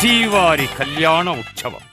శ్రీవారి కళ్యాణ ఉత్సవం.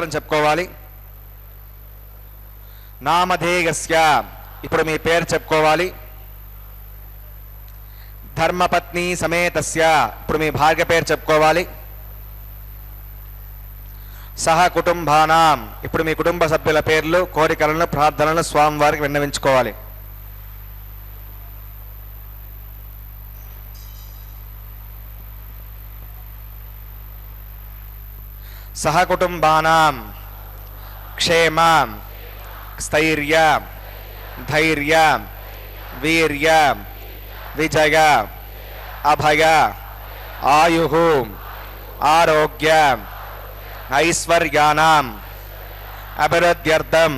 అని చెప్పుకోవాలి. నామధేయస్య ఇప్పుడు మీ పేరు చెప్పుకోవాలి. ధర్మపత్ని సమేతస్య ఇప్పుడు మీ భార్య పేరు చెప్పుకోవాలి. సహ కుటుంబానాం ఇప్పుడు మీ కుటుంబ సభ్యుల పేర్లు, కోరికలను, ప్రార్థనలను స్వామివారికి విన్నవించుకోవాలి. సహ కుటుంబానాం క్షేమ, స్థైర్య, ధైర్య, వీర్య, విజయ, అభయ, ఆయుః, ఆరోగ్య, ఐశ్వర్యానాం అభివృద్ధ్యర్థం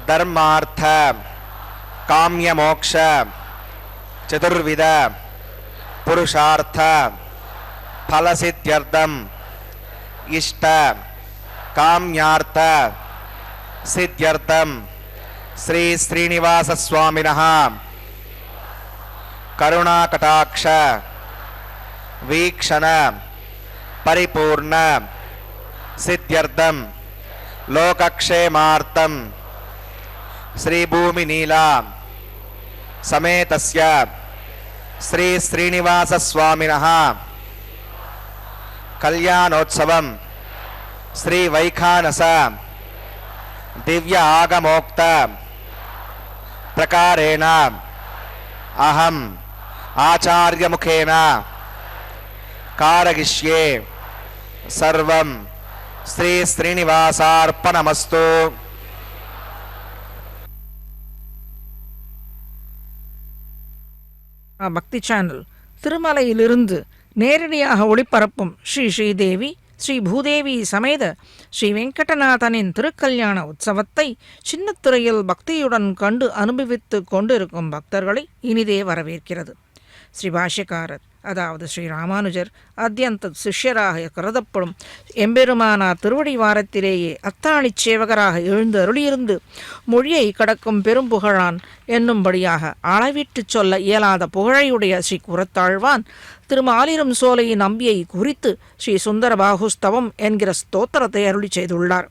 ధర్మార్థ కామ్యమోక్ష చతుర్విధ పురుషార్థ ఫలసిద్ధ్యర్థం ఇష్ట కామ్యార్థ సిద్ధ్యర్థం శ్రీ శ్రీనివాస స్వామినః కరుణాకటాక్ష వీక్షణ పరిపూర్ణ సిద్ధ్యర్థం లోకక్షేమార్థం శ్రీ భూమి నీలా సమేతస్య శ్రీ శ్రీనివాస స్వామినః కళ్యాణోత్సవం శ్రీ వైఖానస దివ్య ఆగమోక్త ప్రకారేణ అహం ఆచార్యముఖేన కారయిష్యే సర్వం శ్రీ శ్రీనివాసార్పణమస్తు. பக்தி சேனல் திருமலையிலிருந்து நேரடியாக ஒளிபரப்பும் ஸ்ரீ ஸ்ரீதேவி ஸ்ரீ பூதேவி சமேத ஸ்ரீ வெங்கடநாதனின் திருக்கல்யாண உற்சவத்தை சின்னத்துறையில் பக்தியுடன் கண்டு அனுபவித்து கொண்டிருக்கும் பக்தர்களை இனிதே வரவேற்கிறது. ஸ்ரீ பாஷ்யக்காரர் அதாவது ஸ்ரீ ராமானுஜர் அத்தியந்த சிஷ்யராக கருதப்படும் எம்பெருமானார் திருவடி வாரத்திலேயே அத்தாணி சேவகராக எழுந்து அருளியிருந்து மொழியை கடக்கும் பெரும் புகழான் என்னும்படியாக அளவிட்டு சொல்ல இயலாத புகழையுடைய ஸ்ரீ குரத்தாழ்வான் திருமாலிரும் சோலையின் அம்பியை குறித்து ஸ்ரீ சுந்தர பாகுஸ்தவம் என்கிற ஸ்தோத்திரத்தை அருளி செய்துள்ளார்.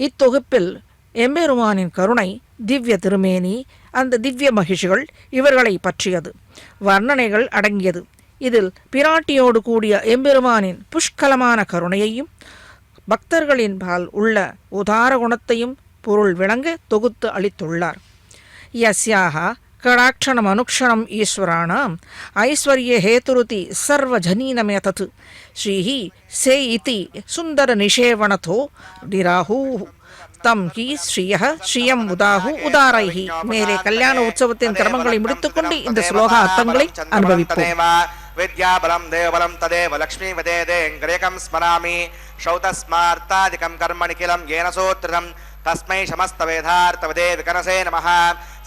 இத்தொகுப்பில் எம்பெருமானின் கருணை, திவ்ய திருமேனி, அந்த திவ்ய மகிழ்ச்சிகள் இவர்களை பற்றியது வர்ணனைகள் அடங்கியது. இதில் பிராட்டியோடு கூடிய எம்பெருமானின் புஷ்கலமான கருணையையும் பக்தர்களின் பால் உள்ள உதார குணத்தையும் பொருள் விளங்க தொகுத்து அளித்துள்ளார். யஸ்யாக கடாட்சணம் அனுக்ஷணம் ஈஸ்வராணாம் ஐஸ்வர்ய ஹேதுருதி சர்வஜனீனமேதத் ஸ்ரீஹி சே இதி சுந்தர நிஷேவணதோ நிராஹூ தம் ஹி ஸ்ரீய ஸ்ரீயம் உதாஹு உதாரைஹி. மேலே கல்யாண உற்சவத்தின் கிரமங்களை முடித்துக்கொண்டு இந்த ஸ்லோக அர்த்தங்களை அனுபவிப்போம். విద్యాబలం దేవబలం తదేవ లక్ష్మీపదేదేంకరేకం స్మరామి. శ్రౌతస్మార్తాదికం కర్మ నిఖిలం ఏన సూత్రితం తస్మై సమస్తవేదార్థవదే వికనసే నమః.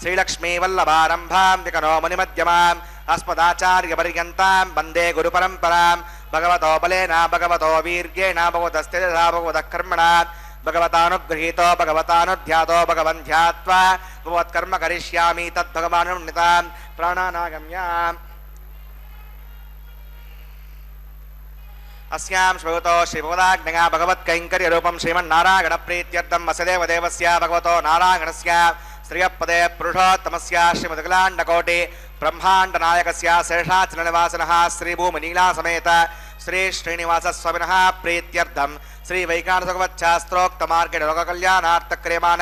శ్రీలక్ష్మీవల్లభారంభాం వికనో మునిమధ్యమాం అస్మదాచార్యపర్యంతాం వందే గురుపరంపరాం. భగవతో బలేన భగవతో వీర్యేణ భగవతస్థితథా భగవతః కర్మణా భగవతానుగృహీతో భగవతానుధ్యాతో భగవన్ ధ్యాత్వా భగవత్కర్మ కరిష్యామి తద్భగవానున్నితాం ప్రాణానాగమ్యాం. अस्यां श्रुतो श्रीभगवदाज्ञया भगवत्कैङ्कर्यरूपं श्रीमन्नारायण प्रीत्यर्थं वसुदेव देवस्य भगवतो नारायणस्य श्रियपदे पुरुषोत्तमस्य श्रीमदखिलाण्डकोटि ब्रह्माण्डनायकस्य शेषाचलनिवासिनः श्रीभूमिनीलासमेत श्री श्रीनिवासस्वामिनः प्रीत्यर्थं श्री वैखानसभगवच्छास्त्रोक्तमार्गेण लोककल्याणार्थक्रियमाण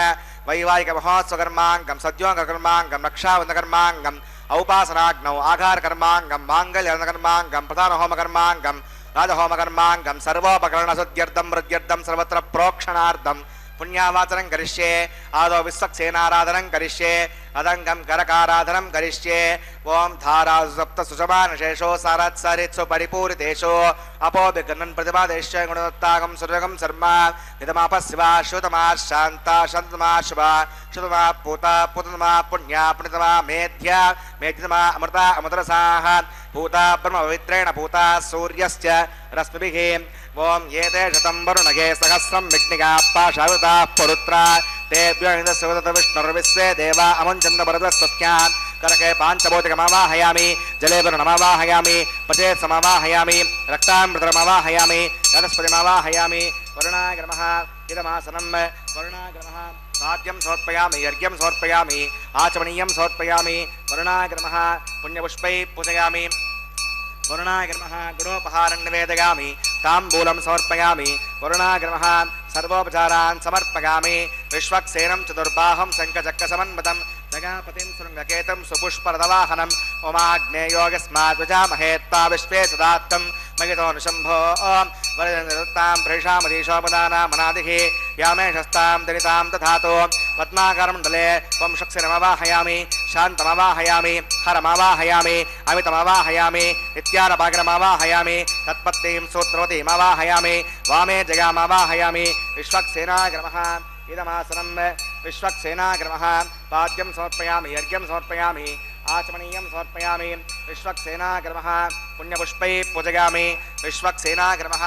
वैवाहिकमहोत्सवकर्माङ्गं सद्योगकर्माङ्गं रक्षाबन्धकर्माङ्गम् औपासनाग्नौ आघारकर्माङ्गं माङ्गल्यकर्माङ्गं प्रधानहोमकर्माङ्गं राजहोमकर्माङ्गं सर्वोपकरणशुद्ध्यर्थं वृद्ध्यर्थं सर्वत्र प्रोक्षणार्थं पुण्यावाचनं करिष्ये. आदौ विश्वक्सेनाराधनं करिष्ये. अदङ्गं करकाराधनं करिष्ये. ओं धारासप्त सुषमानशेषो सारत्सरित्सु परिपूरितेषु अपोभिगणन् प्रतिपादेश्य गुणदत्तागं सुरगं शर्मा नितमापशिवा श्रुतमा शान्ता शान्तमा शुभा श्रुतमा पूता पूतमा पुण्या पुण्यतमा मेध्या मेध्यतमा अमृता अमृतरसाः पूता ब्रह्म पवित्रेण पूता सूर्यस्य रश्मिभिः. ओं एते शतं वरुणगे सहस्रं विघ्निका पाशावृताः पुरुत्रा तेभ्यो निदस्यवदत विष्णुर्विश्वे देवा अमुञ्चन्द्रवरदस्तस्यान्. करके पाञ्चभौतिकमावाहयामि. जले वरुणमावाहयामि. पचे समवाहयामि. रक्तामृतमावाहयामि. रजस्पतिमावाहयामि. वरुणाय नमः इदमासनं वरुणाय नमः साध्यं समर्पयामि यज्ञं समर्पयामि आचमनीयं समर्पयामि वरुणाय नमः पुण्यपुष्पै पूजयामि वरुणाय नमः गुणोपहारं निवेदयामि ताम्बूलं समर्पयामि वरुणाय नमः सर्वोपचारान् समर्पयामि विश्वक्सेनं चतुर्बाहं शङ्खचक्रसमन्वितं जगापतिं शृङ्गकेतं सुपुष्परदवाहनम् उमाग्नेयोगस्मात् विजामहे त्वा विश्वे सदात्तं मगितोऽनुशम्भो वरदत्तां प्रेषामधीशोपदानामनादिः यामेशस्तां दलितां दधातु पद्माकरमण्डले त्वं शक्सिरमवाहयामि शान्तमवाहयामि हरमवाहयामि अमितमवाहयामि नित्यानपाकरमवाहयामि तत्पत्नीं सूत्रवतीमवाहयामि वामे जगामवाहयामि विश्वक्सेनाय नमः इदमासनं विश्वक्सेनाय नमः पाद्यं समर्पयामि यज्ञं समर्पयामि आचमनीयं समर्पयामि विश्वक्सेनाय नमः पुण्यपुष्पै पूजयामि विश्वक्सेनाय नमः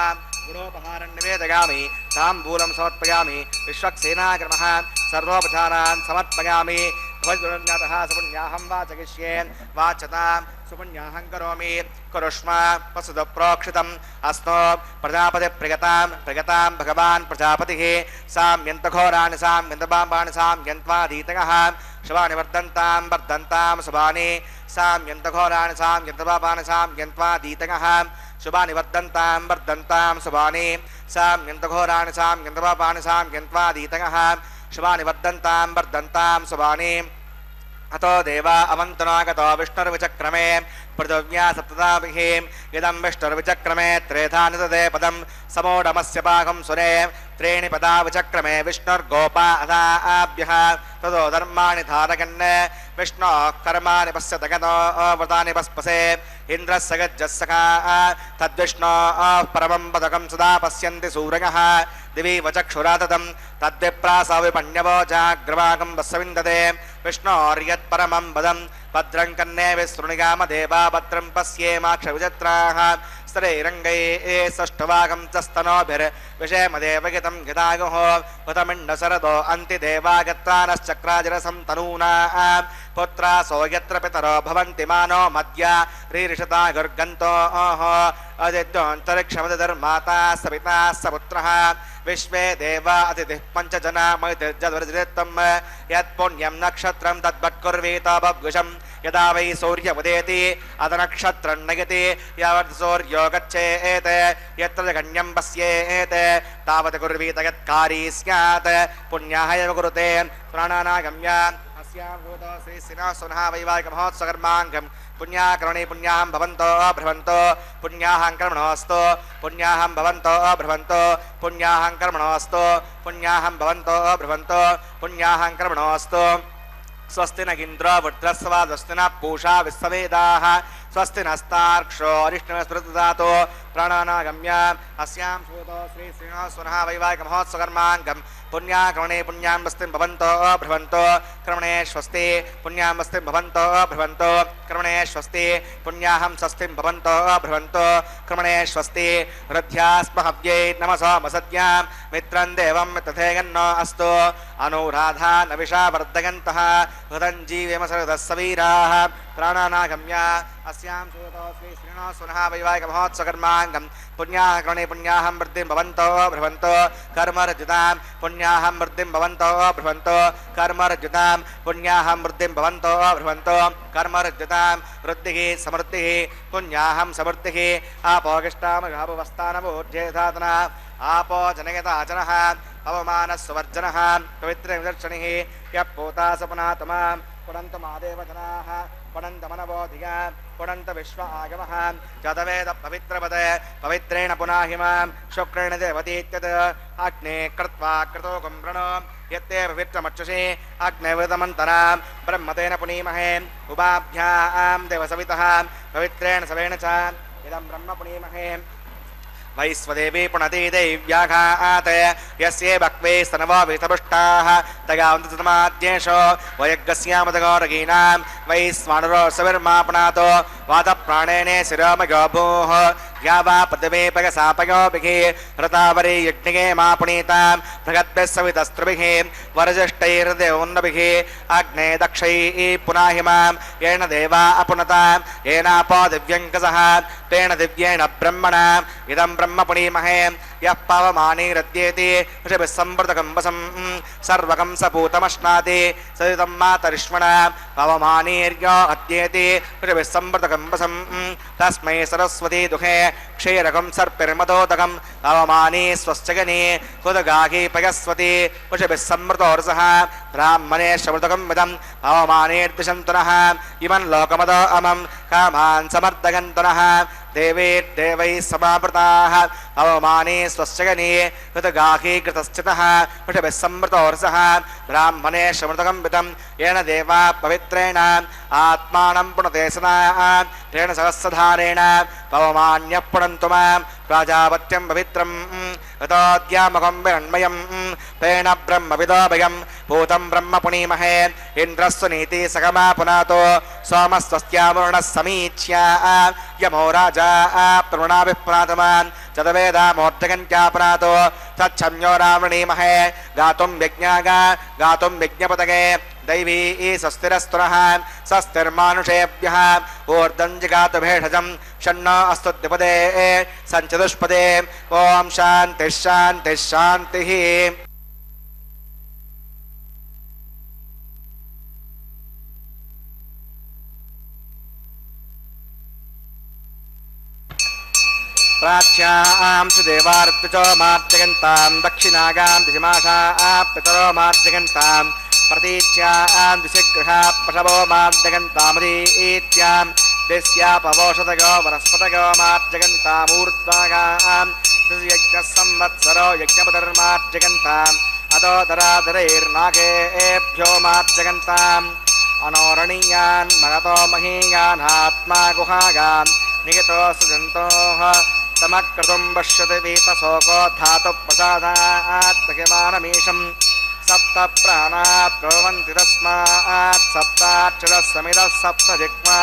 गुणोपहारं निवेदयामि ताम्बूलं समर्पयामि विश्वक्सेनाय नमः सर्वोपचारान् समर्पयामि भवद्गुरुज्ञातः सुपुण्याहं वाचयिष्ये वाचतां सुपुण्याहं करोमि कुरुष्म वसुतो प्रोक्षितम् अस्तो प्रजापतिप्रियतां भगवान् प्रजापतिः साम्यन्तघोराणि साम्यन्तपापानि साम्यन्त्वाधीतयः शुभानि वर्धन्तां शुभानि साम्यन्तघोराणि साम्यन्तपापानि साम्यन्त्वाधीतयः शुभानि वर्धन्तां शुभानि साम्यन्तघोराणि साम्यन्तपापानि साम्यन्त्वाधीतयः शुभानि वर्धन्तां शुभानि अतो देवा अवन्तनागतो विष्णुर्विचक्रमे पृथिव्या सप्तदाभिः इदं विष्णुर्विचक्रमे त्रेधा निददे पदं समोढमस्य पाकं सुरे त्रीणि पदा विचक्रमे विष्णुर्गोपा अदाभ्यः ततो धर्माणि धारयन् विष्णोः कर्माणि पश्यत गतो व्रतानि पस्पसे इन्द्रस्य गज्जस्सखा तद्विष्णोः परमं पदकं सदा पश्यन्ति सूरयः दिवि वचक्षुराततं तद्विप्रासा विपण्यवो जाग्रवाकं वस्सविन्दते विष्णोर्यत्परमं पदं भद्रं कन्ये विसृणुयाम देवा भद्रं पश्येमाक्षविजत्राः स्तरैरङ्गैः षष्ठवागं च स्तनोभिर्विषयमदेव गितं गिदायुः हुतमिण्डशरदो अन्तिदेवागत्रानश्चक्राजरसं तनूना पुत्रासो यत्र पितरो भवन्ति मानो मद्य रीरिषता गुर्गन्तो अदित्योऽन्तरिक्षमदिर्माता सपिता सपुत्रः विश्वे देवा अतिथिः पञ्चजना मैतिर्जद्वर्जित्वं यत्पुण्यं नक्षत्रं तद्वत्कुर्वीत बभ्युषं यदा वै सूर्यमुदेति अथ नक्षत्रं नयति यावत् सूर्यो गच्छेत् यत्र गण्यं पश्येत् तावत् कुर्वीत यत्कारी स्यात् पुण्याः एव कुरुते प्राणानागम्य अस्यां भूतो श्रीसिनः सुनः वैवाहिकमहोत्सवकर्माङ्गं पुण्याकर्मणि पुण्याहं भवन्तो भ्रवन्तो पुण्याहं कर्मणोऽस्तु पुण्याहं भवन्तो भ्रवन्तो पुण्याहं कर्मणोऽस्तु पुण्याहं भवन्तो भ्रवन्तो पुण्याहं कर्मणोऽस्तु स्वस्ति न इन्द्रो वृत्रस्वा स्वस्ति न पूषा विश्ववेदाः स्वस्ति नस्तार्क्ष्यो अरिष्टमस्मृतदातो प्राणानागम्य अस्यां श्रूतो श्री श्रीनिवासुनः वैवाहिकमहोत्सवकर्माङ्गं पुण्याकर्मणे पुण्यां वस्तिं भवन्तो भ्रवन्तो कर्मणे स्वस्ति पुण्यां वस्तिं भवन्तो भ्रवन्तो कर्मणे स्वस्ति पुण्याहं स्वस्तिं भवन्तो भ्रवन्तो कर्मणे स्वस्ति हृद्यास्महव्यै नमसो मसद्यां मित्रं देवं तथेगन्नो अस्तु अनुराधा नविषा वर्धयन्तः हृदं जीवेमसरदस्सवीराः प्राणानागम्य अस्यां श्रूतो श्री श्रीनिवासुनः वैवाहिकमहोत्सवकर्माङ्गं पुण्याकर्मणे पुण्याहं वृद्धिं भवन्तो भ्रवन्तो कर्मरजितां पुण्याहं वृद्धिं भवन्तो भ्रवन्तो कर्मरजितां पुण्याहं वृद्धिं भवन्तो भ्रवन्तो कर्मरजितां वृद्धिः समृद्धिः पुण्याहं समृद्धिः आपोगिष्टामघापवस्थानमूर्जे साधना आपो जनयताचनः पवमानस्वर्जनः पवित्रनिदर्शनिः यः पूता सपनातमा पुनन्त मादेव जनाः पुनन्त मनवोधिया पुनन्त विश्व आगमः जतवेद पवित्रपद पवित्रेण पुनाहिमां शुक्रेण देवतीत्यत् अग्ने कृत्वा क्रतोकं प्रणो यत्ते पवित्रमक्षसे अग्नेवृतमन्तरां ब्रह्मतेन पुनीमहे उभाभ्यां देवसवितः पवित्रेण सवेन च इदं ब्रह्म पुनीमहे वैश्वदेवी पुनति दैव्याघात यस्ये भक्वे स्तनवो वितपुष्टाः तगावन्तमाद्येषो वयज्ञस्यामदगौरगीनां वैश्वानरो सविर्मापणातो वातप्राणेने शिरोमयो भूः या वा पृथिवी पयसापयोभिः ऋतावरी यज्ञे मापुनीतां बृहद्भिः सवितस्त्रुभिः वरजिष्ठैर्देवोन्नभिः अग्ने दक्षैः पुनाहिमां येन देवा अपुनतां येनापो दिव्यङ्कसः तेन दिव्येण ब्रह्मणा इदं ब्रह्म पुनीमहे यः पावमानेरद्येते ऋषभिः संवृतकं वसं सर्वकं सपूतमश्नाति सदितं मातरिष्मणा पवमानेर्यो अद्येते ऋषभिः संवृतकं वसं तस्मै सरस्वती दुःखे क्षीरकं सर्पिर्मदोदकं पवमाने स्वश्चगने कुदगाहे पयस्वती ऋषभिः संवृतोर्सः ब्राह्मणे श्रवृतकं विदं पवमानेर्दिशन्तु नः इमं लोकमदो अमं कामान् समर्दयन्तु नः देवैर्देवैः समावृताः अवमाने स्वश्चगने कृतगाहे कृतश्चितः ऋषभिः संवृतोर्सः ब्राह्मणे श्रवृतकं विदं येन देवा पवित्रेण आत्मानं पुनते सदा तेन सहस्रधारेण पवमान्यः पुनन्तु मां प्राजापत्यं पवित्रं यतोऽद्यामकं विरण्मयं तेन ब्रह्मविदोभयं भूतं ब्रह्म पुनीमहे इन्द्रस्य नीति सकमा पुनातो सोमस्वस्त्यामुर्णः समीच्य यमो राजा प्रवृणाभिः पुनातमान् चतवेदामोर्जगन्त्यापुनातो तच्छम्यो रावणीमहे गातुं यज्ञागा गातुं यज्ञपतगे दैवी स्वस्तिरस्तुनः स्वस्तिर्मानुषेभ्यः ऊर्ध्वं जिगातु भेषजं षण्णो अस्तु द्विपदे सञ्चतुष्पदे ॐ शान्तिः शान्तिः शान्तिः। प्राच्यां सुदेवार्तिचो मार्जगन्तां दक्षिणागां दिशिमाशाः पितरो मार्जगन्तां प्रतीच्यां दिशिगृहा पशवो मार्जगन्तामरीत्यां देस्यापवोषधयो वनस्पतयो मार्जगन्तामूर्ध्वागां यज्ञः संवत्सरो यज्ञपतिर्मार्जगन्ताम् अतो धराधरैर्नागेभ्यो मार्जगन्ताम् अनोरणीयान् महतो महीयान् आत्मा गुहागान् निहितो सुजन्तोः समक्रतुं पश्यति वीतशोको धातु प्रसादात् महिमानमीशं सप्त प्राणा प्रभवन्ति तस्मात् सप्ताक्षरः समितः सप्त जिह्वा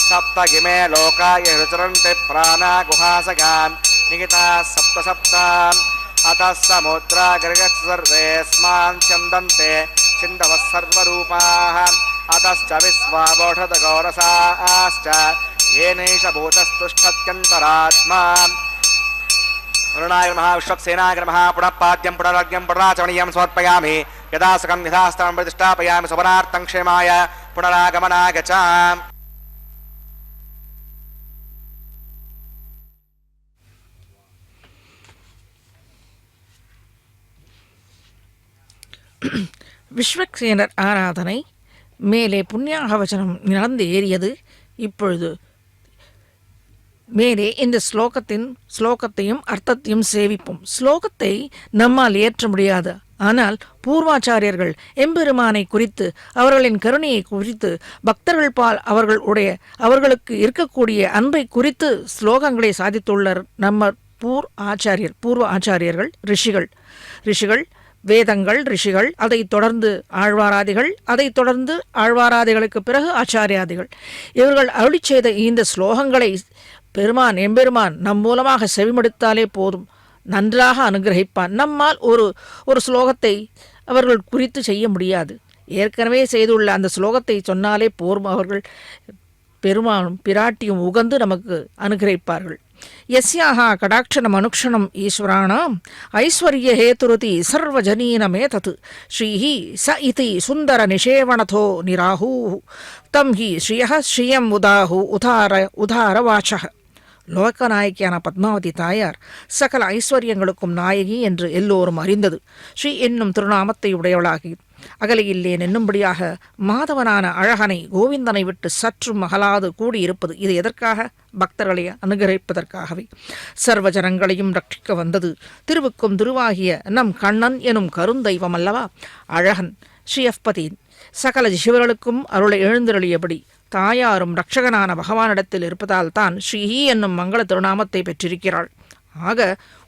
सप्त इमे लोकाय रुचरन्ति प्राणा गुहासगान् निहिताः सप्त सप्ताम् अतः समुद्रा गर्गः सर्वेऽस्मान् छन्दन्ते सिन्धवः सर्वरूपाः अतश्च विश्वावोषधगौरसाश्च येनैष भूतस्तुष्टत्यन्तरात्मा वरुणाय नमः विश्वक्सेनाय नमः पुनः पाद्यं पुनरर्घ्यं पुनराचमनीयं समर्पयामि यदा सुखं यथास्थलं प्रतिष्ठापयामि सुवनार्थं क्षेमाय पुनरागमनाय च। விஸ்வக்சேனர் ஆராதனை மேலே புண்ணியாக வச்சனம் நடந்து ஏறியது. இப்பொழுது மேலே இந்த ஸ்லோகத்தையும் அர்த்தத்தையும் சேவிப்போம். ஸ்லோகத்தை நம்மால் ஏற்ற முடியாது. ஆனால் பூர்வாச்சாரியர்கள் எம்பெருமானை குறித்து அவர்களின் கருணையை குறித்து பக்தர்கள் பால் அவர்களுக்கு இருக்கக்கூடிய அன்பை குறித்து ஸ்லோகங்களை சாதித்துள்ளனர் நம்ம பூர்வ ஆச்சாரியர்கள் ரிஷிகள் வேதங்கள் ரிஷிகள், அதைத் தொடர்ந்து ஆழ்வாராதிகள், அதைத் தொடர்ந்து ஆழ்வாராதிகளுக்கு பிறகு ஆச்சாரியாதிகள். இவர்கள் அருளி செய்த இந்த ஸ்லோகங்களை எம்பெருமான் நம் மூலமாக செவிமடுத்தாலே போதும், நன்றாக அனுகிரகிப்பான். நம்மால் ஒரு ஸ்லோகத்தை அவர்கள் குறித்து செய்ய முடியாது. ஏற்கனவே செய்துள்ள அந்த ஸ்லோகத்தை சொன்னாலே போரும், அவர்கள் பெருமானும் பிராட்டியும் உகந்து நமக்கு அனுகிரகிப்பார்கள். யஸ்யாஹ கடாட்சணம் அனுக்ஷணம் ஈஸ்வராணாம் ஐஸ்வர்ய ஹேதுருதி சர்வஜனீனமே தத் ஸ்ரீஹி ச இதி சுந்தர நிஷேவணதோ நிராஹூ தம் ஹி ஸ்ரீயः ஸ்ரீயம் உதாஹு உதார வாச்சः. லோகநாயகியான பத்மாவதி தாயார் சகல ஐஸ்வர்யங்களுக்கும் நாயகி என்று எல்லோரும் அறிந்தது. ஸ்ரீ என்னும் திருநாமத்தை உடையவளாகி அகலையில்லேன் என்னும்படியாக மாதவனான அழகனை கோவிந்தனை விட்டு சற்றும் அகலாது கூடியிருப்பது. இது எதற்காக? பக்தர்களை அனுகிரகிப்பதற்காகவே. சர்வஜனங்களையும் ரட்சிக்க வந்தது. திருவுக்கும் திருவாகிய நம் கண்ணன் எனும் கருந்தெய்வம் அல்லவா அழகன். ஸ்ரீயப்பதி சகல சிவர்களுக்கும் அருளை எழுந்தருளியபடி தாயாரும் ரட்சகனான பகவானிடத்தில் இருப்பதால் தான் ஸ்ரீஹி என்னும் மங்கள திருநாமத்தை பெற்றிருக்கிறாள். ஆக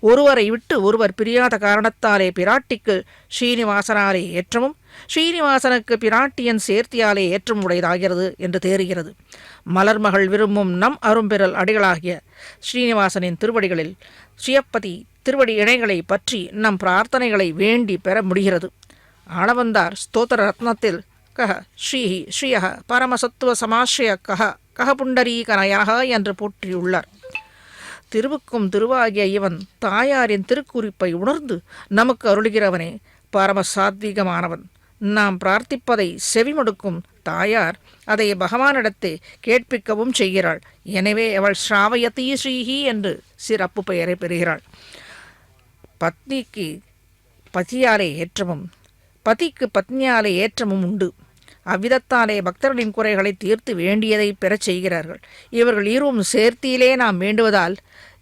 ஒருவரை விட்டு ஒருவர் பிரியாத காரணத்தாலே பிராட்டிக்கு ஸ்ரீனிவாசனாலே ஏற்றமும் ஸ்ரீனிவாசனுக்கு பிராட்டியன் சேர்த்தியாலே ஏற்றம் உடையதாகிறது என்று தேறுகிறது. மலர்மகள் விரும்பும் நம் அரும்பெறல் அடிகளாகிய ஸ்ரீனிவாசனின் திருவடிகளில் ஸ்ரீயப்பதி திருவடி இணைகளை பற்றி நம் பிரார்த்தனைகளை வேண்டி பெற முடிகிறது. ஆளவந்தார் ஸ்தோத்திர ரத்னத்தில் கஹ ஸ்ரீஹி ஸ்ரீயஹ பரமசத்துவ சமாஸ்ரய கஹ புண்டரீகனயஹ என்று போற்றியுள்ளார். திருவுக்கும் திருவாகிய இவன் தாயாரின் திருக்குறிப்பை உணர்ந்து நமக்கு அருளுகிறவனே பரம சாத்வீகமானவன். நாம் பிரார்த்திப்பதை செவிமடுக்கும் தாயார் அதை பகவானிடத்தை கேட்பிக்கவும் செய்கிறாள். எனவே அவள் ஸ்ராவயதி ஸ்ரீஹி என்று சிறப்பு பெயரை பெறுகிறாள். பத்னிக்கு பதியாலே ஏற்றமும் பதிக்கு பத்னியாலே ஏற்றமும் உண்டு. அவ்விதத்தாலே பக்தர்களின் குறைகளை தீர்த்து வேண்டியதை பெறச் செய்கிறார்கள். இவர்கள் இருவரும் சேர்த்தியிலே நாம் வேண்டுவதால்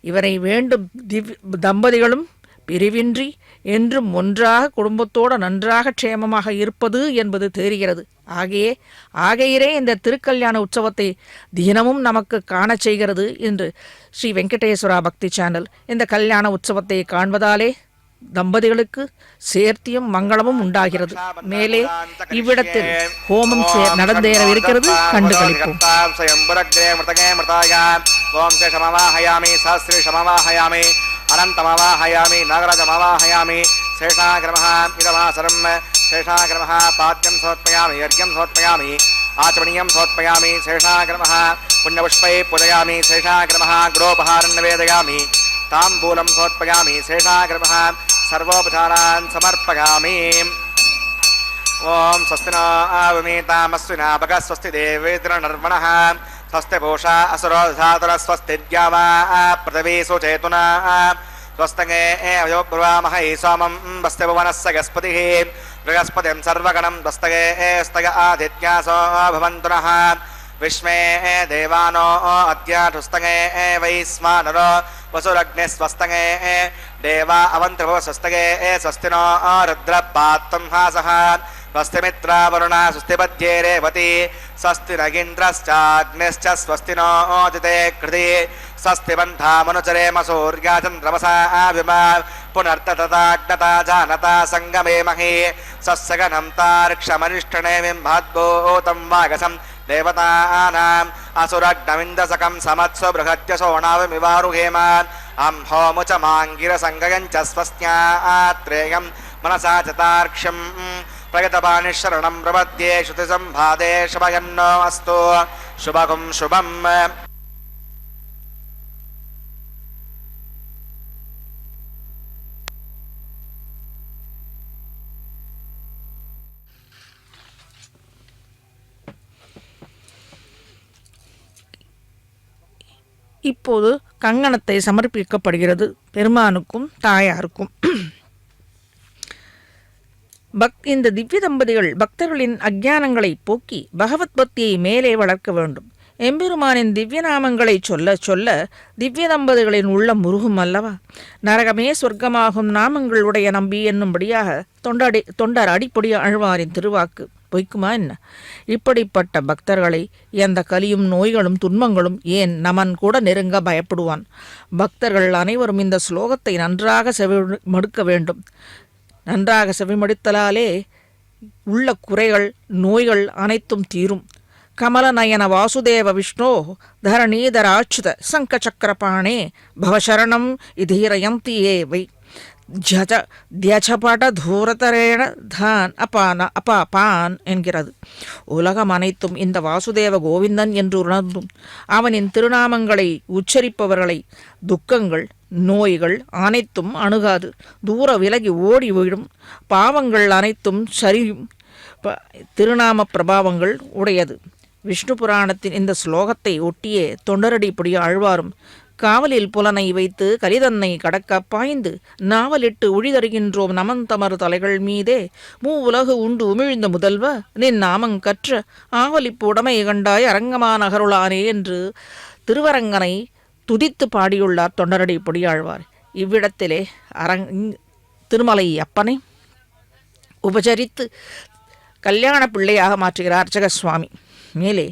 இவரை வேண்டும் தம்பதிகளும் பிரிவின்றி என்றும் ஒன்றாக குடும்பத்தோடு நன்றாக க்ஷேமமாக இருப்பது என்பது தெரிகிறது. ஆகையிலே இந்த திருக்கல்யாண உற்சவத்தை தினமும் நமக்கு காண செய்கிறது என்று ஸ்ரீ வெங்கடேஸ்வரா பக்தி சேனல் இந்த கல்யாண உற்சவத்தை காண்பதாலே தம்பதிகளுக்கு சேர்த்தியும் மங்களமும் உண்டாகிறது. மேலே இவ்விடத்தில் ஹோமம் நடந்தேறவிருக்கிறது, கண்டு களிப்போம். அனந்தமவாஹயாமி நாகராஜமவாஹயாமி சேஷாகிரமः இதமாசரம் சேஷாகிரமः பாத்யம் சமர்ப்பயாமி யர்க்யம் சமர்ப்பயாமி ஆச்சமணியம் சமர்ப்பயாமி சேஷாகிரமः புண்ணியபுஷ்பை பூஜயாமி சேஷாகிரமः குரோபஹாரம் நிவேதயாமி தாம்பூலம் சமர்ப்பயாமி சேஷாகிரமः சர்வோபசாரான் சமர்ப்பயாமி. ஓம் ஸ்வஸ்தி நோ ஆவமீதாமஸ்வினா பக ஸ்வஸ்தி தேவேந்திர நர்வணः ஸ்வஸ்தி பூஷா அசுரோ தாதுர ஸ்வஸ்தி த்யாவா பிரதவே சுச்சேதுனா ஸ்வஸ்தங்கே அயோ புர்வாமஹை சோமம் வஸ்தி புவனஸ்ஸ கஸ்பதிः ப்ரகஸ்பதிம் சர்வகணம் வஸ்தகே ஸ்தக ஆதித்யாசோ பவந்துனः விஸ்மே தேவானோ அத்யாதுஸ்தங்கே வைஸ்மானரோ வசுரக்னிஸ்வஸ்தங்கே தேவா அவந்திரவஸ்வஸ்தகே ஸ்வஸ்தினோ ருத்ரபாத்வம் ஹாசः ஸ்வஸ்தி மித்ரா வருணா ஸ்வஸ்தி பத்யே ரேவதி ஸ்வஸ்தி நகிந்திரश्चाग्निश्च ஸ்வஸ்தி நோ திதே கிருதி ஸ்வஸ்தி பந்தா மனுச்சரேம சூர்யா சந்திரமசா விமா புனர்ததாக்னதா ஜானதா சங்கமே மஹே சஸ்ஸகனம் தார்க்ஷமனிஷ்டனே விம்பாத்பூதம் வாகசம் தேவதானாம் அசுரக்னவிந்தசகம் சமத்ஸ்வ பృహத்யசோணாவமிவாருஹேமான் அம்ஹோமுச்ச மாங்கிரசங்கயஞ்ச ஸ்வஸ்த்யாத்ரேயம் மனசா சதார்க்ஷம் பிரகதபாணி சரணம் பிரபத்யே ஸ்ருதிசம்பாதே சுபயன்னோ அஸ்து சுபகும் சுபம். இப்போது கங்கணத்தை சமர்ப்பிக்கப்படுகிறது பெருமானுக்கும் தாயாருக்கும். இந்த திவ்ய தம்பதிகள் பக்தர்களின் அஞ்ஞானங்களை போக்கி பகவத் பக்தியை மேலே வளர்க்க வேண்டும். எம்பெருமானின் திவ்ய நாமங்களை சொல்ல சொல்ல திவ்ய தம்பதிகளின் உள்ளம் முருகும் அல்லவா? நரகமே சொர்க்கமாகும் நாமங்களுடைய நம்பி என்னும்படியாக தொண்டர் அடிப்பொடி ஆழ்வாரின் திருவாக்கு பொய்க்குமா என்ன? இப்படிப்பட்ட பக்தர்களை எந்த கலியும் நோய்களும் துன்பங்களும் ஏன் நமன் கூட நெருங்க பயப்படுவான். பக்தர்கள் அனைவரும் இந்த ஸ்லோகத்தை நன்றாக செவிமடுக்க வேண்டும். நன்றாக செவிமடுத்தலாலே உள்ள குறைகள் நோய்கள் அனைத்தும் தீரும். கமலநயன வாசுதேவ விஷ்ணோ தரணீதராச்சுத சங்கச்சக்கரபாணே பவசரணம் இதீரயந்தி ஏவை தியஜபட தூரதரேண தான் அபாபான் என்கிறது. உலகம் அனைத்தும் இந்த வாசுதேவ கோவிந்தன் என்று உணர்ந்தும் அவனின் திருநாமங்களை உச்சரிப்பவர்களை துக்கங்கள் நோய்கள் அனைத்தும் அணுகாது, தூர விலகி ஓடி விடும். பாவங்கள் அனைத்தும் சரியும் திருநாம பிரபாவங்கள் உடையது. விஷ்ணு புராணத்தின் இந்த ஸ்லோகத்தை ஒட்டியே தொண்டரடிப்படி ஆழ்வாரும் காவலில் புலனை வைத்து கலிதன்னை கடக்க பாய்ந்து நாவலிட்டு உழிதருகின்றோம் நமந்தமர் தலைகள் மீதே உலகு உண்டு உமிழ்ந்த முதல்வ நின் நாமங்கற்ற ஆவலிப்பு உடமை கண்டாய் அரங்கமான அகருளானே என்று திருவரங்கனை துதித்து பாடியுள்ளார் தொண்டரடி பொடியாழ்வார். இவ்விடத்திலே திருமலை அப்பனை உபசரித்து கல்யாண பிள்ளையாக மாற்றுகிறார் அர்ச்சகசுவாமி. மேலே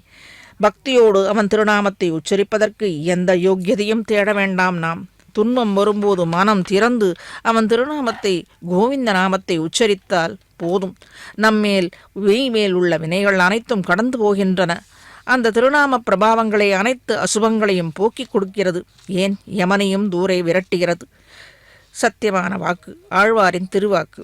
பக்தியோடு அவன் திருநாமத்தை உச்சரிப்பதற்கு எந்த யோக்கியதையும் தேட வேண்டாம். நாம் துன்பம் வரும்போது மனம் திறந்து அவன் திருநாமத்தை கோவிந்த நாமத்தை உச்சரித்தால் போதும். நம்மேல் மேல் உள்ள வினைகள் அனைத்தும் கடந்து போகின்றன. அந்த திருநாம பிரபாவங்களை அனைத்து அசுபங்களையும் போக்கிக் கொடுக்கிறது. ஏன் யமனையும் தூரை விரட்டுகிறது. சத்தியமான வாக்கு ஆழ்வாரின் திருவாக்கு.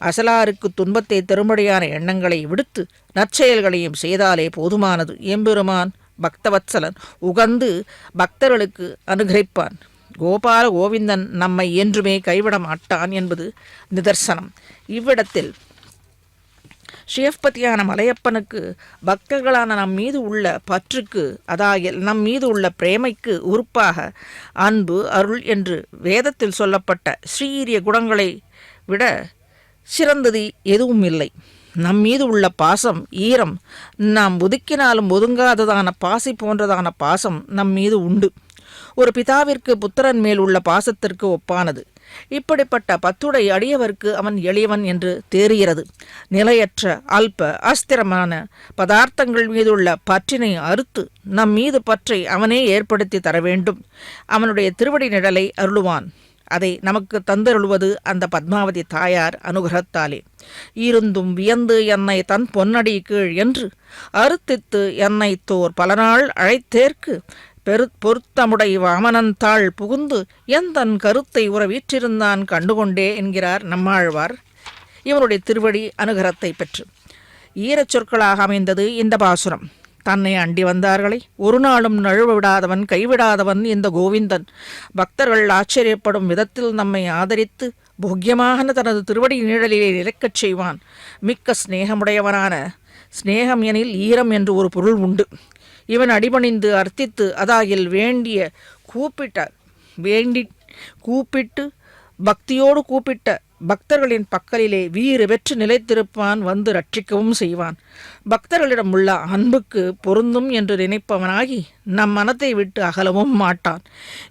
அசலாருக்கு துன்பத்தை தரும்படியான எண்ணங்களை விடுத்து நற்செயல்களையும் செய்தாலே போதுமானது. எம்பெருமான் பக்தவத்சலன் உகந்து பக்தர்களுக்கு அனுகிரகிப்பான். கோபால கோவிந்தன் நம்மை என்றுமே கைவிட மாட்டான் என்பது நிதர்சனம். இவ்விடத்தில் ஸ்ரீயப்பதியான மலையப்பனுக்கு பக்தர்களான நம் மீது உள்ள பற்றுக்கு, அதாவது நம் மீது உள்ள பிரேமைக்கு உறுப்பாக அன்பு, அருள் என்று வேதத்தில் சொல்லப்பட்ட ஸ்ரீரிய குணங்களை விட சிறந்தது எதுவும் இல்லை. நம் மீது உள்ள பாசம், ஈரம், நாம் ஒதுக்கினாலும் ஒதுங்காததான பாசி போன்றதான பாசம் நம் மீது உண்டு. ஒரு பிதாவிற்கு புத்திரன் மேல் உள்ள பாசத்திற்கு ஒப்பானது. இப்படிப்பட்ட பத்துடை அடியவர்க்கு அவன் எளியவன் என்று தெரிகிறது. நிலையற்ற அல்ப அஸ்திரமான பதார்த்தங்கள் மீதுள்ள பற்றினை அறுத்து நம் மீது பற்றை அவனே ஏற்படுத்தி தர வேண்டும். அவனுடைய திருவடி நிழலை அருளுவான். அதை நமக்கு தந்தருளுவது அந்த பத்மாவதி தாயார் அனுகிரகத்தாலே. இருந்தும் வியந்து என்னை தன் பொன்னடி கீழ் என்று அறுத்தித்து என்னை தோர் பலநாள் அழைத்தேற்கு பொருத்தமுடை வாமனந்தாள் புகுந்து எந்தன் கருத்தை உறவீற்றிருந்தான் கண்டுகொண்டே என்கிறார் நம்மாழ்வார் இவனுடைய திருவடி அனுகிரகத்தை பெற்று. ஈரச் சொற்களாக அமைந்தது இந்த பாசுரம். தன்னை அண்டி வந்தார்களை ஒரு நாளும் நழுவ விடாதவன், கைவிடாதவன் இந்த கோவிந்தன். பக்தர்கள் ஆச்சரியப்படும் விதத்தில் நம்மை ஆதரித்து போக்கியமான தனது திருவடி நிழலிலே நிலைக்கச் செய்வான். மிக்க சிநேகமுடையவனான, சிநேகம் எனில் ஈரம் என்று ஒரு பொருள் உண்டு. இவன் அடிபணிந்து அர்த்தித்து அதாகில் கூப்பிட்டு பக்தியோடு கூப்பிட்ட பக்தர்களின் பக்கலிலே வீறு பெற்று நிலைத்திருப்பான், வந்து ரட்சிக்கவும் செய்வான். பக்தர்களிடம் உள்ள அன்புக்கு பொருந்தும் என்று நினைப்பவனாகி நம் மனத்தை விட்டு அகலவும் மாட்டான்.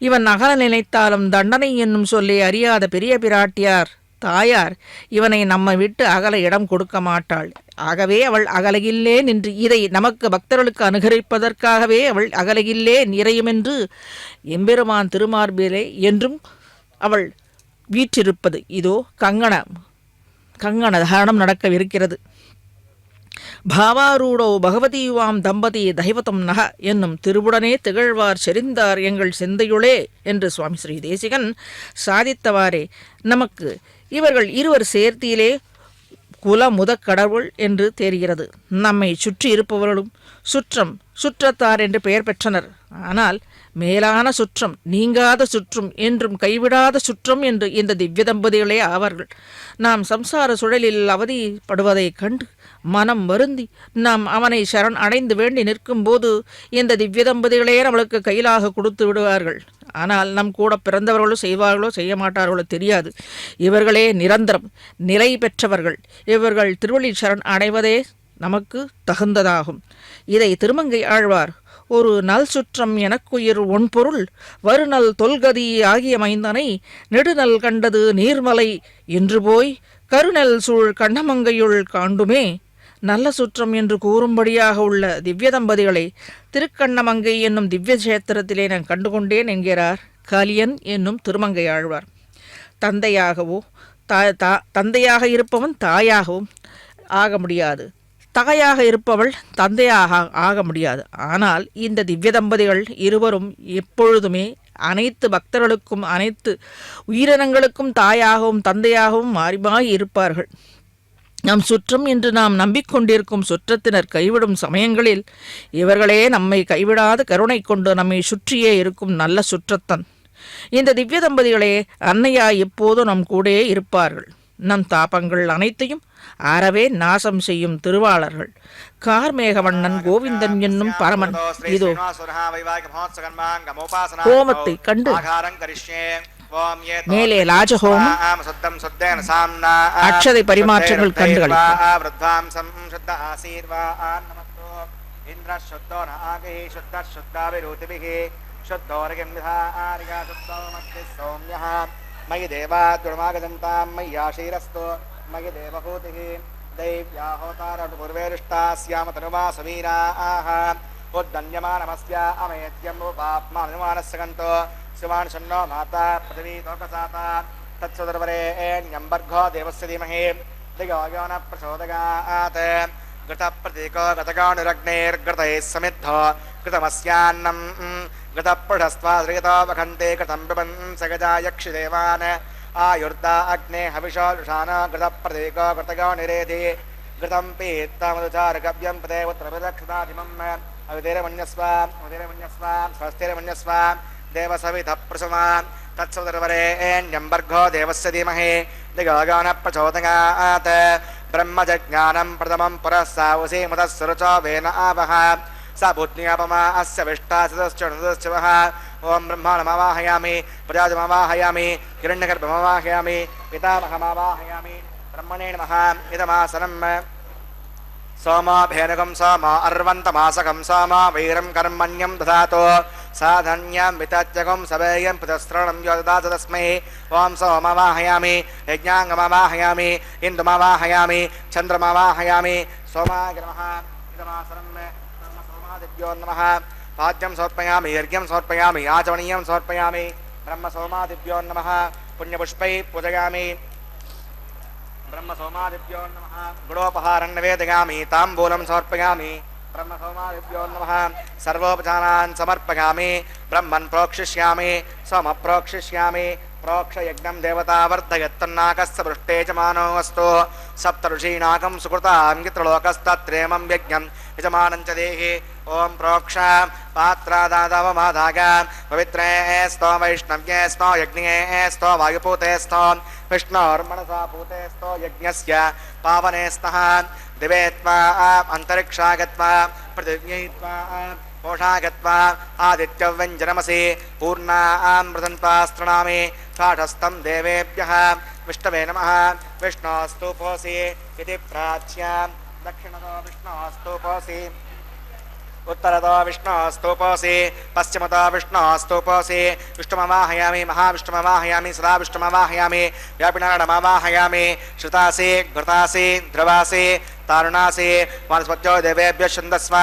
இவன் அகல நினைத்தாலும் தண்டனை என்னும் சொல்லை அறியாத பெரிய பிராட்டியார் தாயார் இவனை நம்மை விட்டு அகல இடம் கொடுக்க மாட்டாள். ஆகவே அவள் அகலகில்லே நின்று இதை நமக்கு பக்தர்களுக்கு அனுகரிப்பதற்காகவே அவள் அகலகில்லே நிறையுமென்று எம்பெருமான் திருமார்பிலே என்றும் அவள் வீற்றிருப்பது இதோ கங்கண தாரணம் நடக்கவிருக்கிறது. பாவாரூடோ பகவதியுவாம் தம்பதி தைவதம் நக என்னும் திருவுடனே திகழ்வார் செறிந்தார் எங்கள் சிந்தையுளே என்று சுவாமி ஸ்ரீ தேசிகன் சாதித்தவாறே நமக்கு இவர்கள் இருவர் சேர்த்தியிலே குல முதக்கடவுள் என்று தெரிகிறது. நம்மை சுற்றி இருப்பவர்களும் சுற்றத்தார் என்று பெயர் பெற்றனர். ஆனால் மேலான சுற்றம், நீங்காத சுற்றும், என்றும் கைவிடாத சுற்றம் என்று இந்த திவ்ய தம்பதிகளே ஆவார்கள். நாம் சம்சார சுழலில் அவதிப்படுவதைக் கண்டு மனம் வருந்தி நாம் அவனை சரண் அடைந்து வேண்டி நிற்கும் போது இந்த திவ்ய தம்பதிகளே நம்மளுக்கு கையிலாக கொடுத்து விடுவார்கள். ஆனால் நம் கூட பிறந்தவர்களோ செய்வார்களோ செய்ய மாட்டார்களோ தெரியாது. இவர்களே நிரந்தரம் நிலை பெற்றவர்கள். இவர்கள் திருவள்ளி சரண் அடைவதே நமக்கு தகுந்ததாகும். இதை திருமங்கை ஆழ்வார் ஒரு நல் சுற்றம் எனக்குயிர் ஒன்பொருள் வருநல் தொல்கதி ஆகிய மைந்தனை நெடுநல் கண்டது நீர்மலை என்று போய் கருநெல் சூழ் கண்ணமங்கையுள் காண்டுமே நல்ல சுற்றம் என்று கூறும்படியாக உள்ள திவ்ய தம்பதிகளை திருக்கண்ணமங்கை என்னும் திவ்ய கஷேத்திரத்திலே நான் கண்டுகொண்டேன் என்கிறார் காலியன் என்னும் திருமங்கை ஆழ்வார். தந்தையாக இருப்பவன் தாயாகவும் ஆக முடியாது, தாயாக இருப்பவள் தந்தையாக ஆக முடியாது. ஆனால் இந்த திவ்ய தம்பதிகள் இருவரும் எப்பொழுதுமே அனைத்து பக்தர்களுக்கும் அனைத்து உயிரினங்களுக்கும் தாயாகவும் தந்தையாகவும் மாறி மாறி இருப்பார்கள். நம் சுற்றம் என்று நாம் நம்பிக்கொண்டிருக்கும் சுற்றத்தினர் கைவிடும் சமயங்களில் இவர்களே நம்மை கைவிடாத கருணை கொண்டு நம்மை சுற்றியே இருக்கும் நல்ல சுற்றத்தன். இந்த திவ்ய தம்பதிகளே அன்னையாய் எப்போதும் நம் கூடயே இருப்பார்கள். நம் தாபங்கள் அனைத்தையும் அறவே நாசம் செய்யும் திருவாளர்கள். கார்மேகவண்ணன் கோவிந்தன் என்னும் பரமன் இதோ ஹோமத்தை கண்டு மேலே லாஜஹோமம் அக்ஷதை பரிமாற்றங்கள் கண்டுகள் मयि देवा दुर्मागदन्तां मय्याशीरस्तो मयि देवहूतिः दैव्या होतारपूर्वेरिष्टास्याम तनुवा समीराः उद्दन्यमानमस्या अमेत्यं रूपात्मानुमानस्सगन्तो शिवान् शन्नो माता पृथिवी तोकसाता तत्सुदर्वरेण्यम्बर्घो देवस्य धीमहि धियो यो न प्रचोदयात् घृतप्रतीको गतगानुरग्नेर्घृतैः समिद्धो घृतमस्यान्नम् घृतपृढस्त्वाद्रिगतो वखन्ते कृतं पिबंसगजा यक्षिदेवान् आयुर्दा अग्ने हविषो लुषान घृतप्रतीको घृतगो निरेधि घृतं पीत्तमधुचारगव्यं पदेवत्रभिरक्षिताधिमम् अविधेरमन्यस्व स्वस्तिरमन्यस्व देवसविधः प्रसुमान् तत्सवितुर्वरेण्यं भर्गो देवस्य धीमहि दिगोगानः प्रचोदयात् ब्रह्मजज्ञानं प्रथमं पुरः सावसीमुतः सुरुचो वेन आवह स बुद्ध्यापमा अस्य विष्टासदश्चनुदश्चवः ॐ ब्रह्माणमावाहयामि प्रजाजमावाहयामि हिरण्यगर्भमावाहयामि पितामहमावाहयामि ब्रह्मणे नमः इदमासनं सोमाभेनुगं सोमा अर्वन्तमासकं सोमा वैरं कर्मण्यं दधातु साधन्यं वितत्यगं सवेयं पुतस्त्रणं यो ददातु तस्मै ॐ सोममावाहयामि यज्ञाङ्गमावाहयामि इन्दुमावाहयामि चन्द्रमावाहयामि सोमाय नमः इदमासनं ब्रह्मसोमादिभ्यो नमः पाद्यं समर्पयामि यज्ञं समर्पयामि आचमनीयं समर्पयामि ब्रह्मसोमादिभ्यो नमः पुण्यपुष्पैः पूजयामि ब्रह्मसोमादिभ्यो नमः गुडोपहारं निवेदयामि ताम्बूलं समर्पयामि ब्रह्मसोमादिभ्यो नमः सर्वोपचारान् समर्पयामि ब्रह्मन् प्रोक्षिष्यामि समप्रोक्षिष्यामि प्रोक्षयज्ञं देवतावर्धयत्तन्नाकस्य पृष्ठे च मानोऽस्तु सप्तऋषीणाकं सुकृतां यत्रलोकस्तत्रेमं यज्ञं यजमानं च देहि ॐ प्रोक्ष पात्रादादवमाधाग पवित्रे स्तो वैष्णव्ये स्तो यज्ञे स्तो वायुपूते स्तो विष्णोर्मनसा पूते स्तो यज्ञस्य पावने स्तः दिवे त्वा अन्तरिक्षा गत्वा पृथिव्यै त्वा कोषा गत्वा आदित्यव्यञ्जनमसि पूर्णामृतन्त्वास्तृणामि काठस्थं देवेभ्यः विष्णवे नमः विष्णोस्तूपोऽसि इति प्राच्य दक्षिणतो विष्णोस्तूपोऽसि उत्तरतो विष्णोस्तूपोऽसि पश्चिमतो विष्णोस्तूपोऽसि विष्णुमवाहयामि महाविष्णुमवाहयामि सदा विष्णुमवाहयामि व्यापिनाडमवाहयामि श्रुतासि घृतासि ध्रुवासि तारुणासि वनस्पत्यो देवेभ्यः छन्दस्व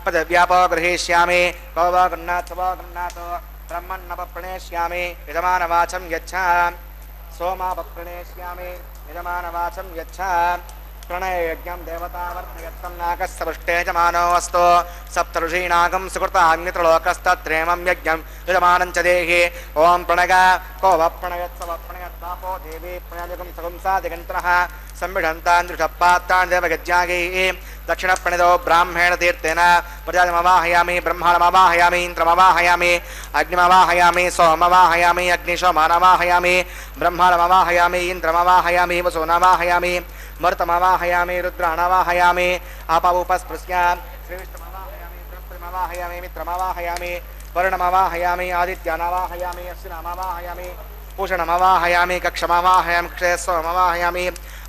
पदव्यापो गृहीष्यामि को वा गृह्णातो ब्रह्मन्नवप्रणेष्यामि यजमानवाचं यच्छ सोमावप्रणेष्यामि यजमानवाचं यच्छ प्रणययज्ञं देवतावर्धयत्तं नाकस्य पृष्ठे यजमानोऽस्तु सप्तऋषीणागं सुकृतान्यत्रलोकस्तत्रेमं यज्ञं यजमानं च देहि ॐ प्रणग को वप्रणयत्सवप्रणयत्तापो देवी प्रणयजगं सगुंसादिगन्तरः संविढन्तान् दृढपात्तान् देवगज्जागैः दक्षिणप्रणितो ब्राह्मेण तीर्थेन प्रजामवाहयामि ब्रह्माणमवाहयामि इन्द्रमवाहयामि अग्निमवाहयामि सोमवाहयामि अग्निशोमानवाहयामि ब्रह्माणमवाहयामि इन्द्रमवाहयामि वसूनवाहयामि मरुतमवाहयामि रुद्राणवाहयामि आपवुपस्पृश्य श्रीविष्णुमवाहयामि बृहस्पतिमवाहयामि मित्रमवाहयामि वरुणमवाहयामि आदित्यानवाहयामि अश्विनमवाहयामि पूषणमवाहयामि कक्षमवाहयामि क्षयस्वमवाहयामि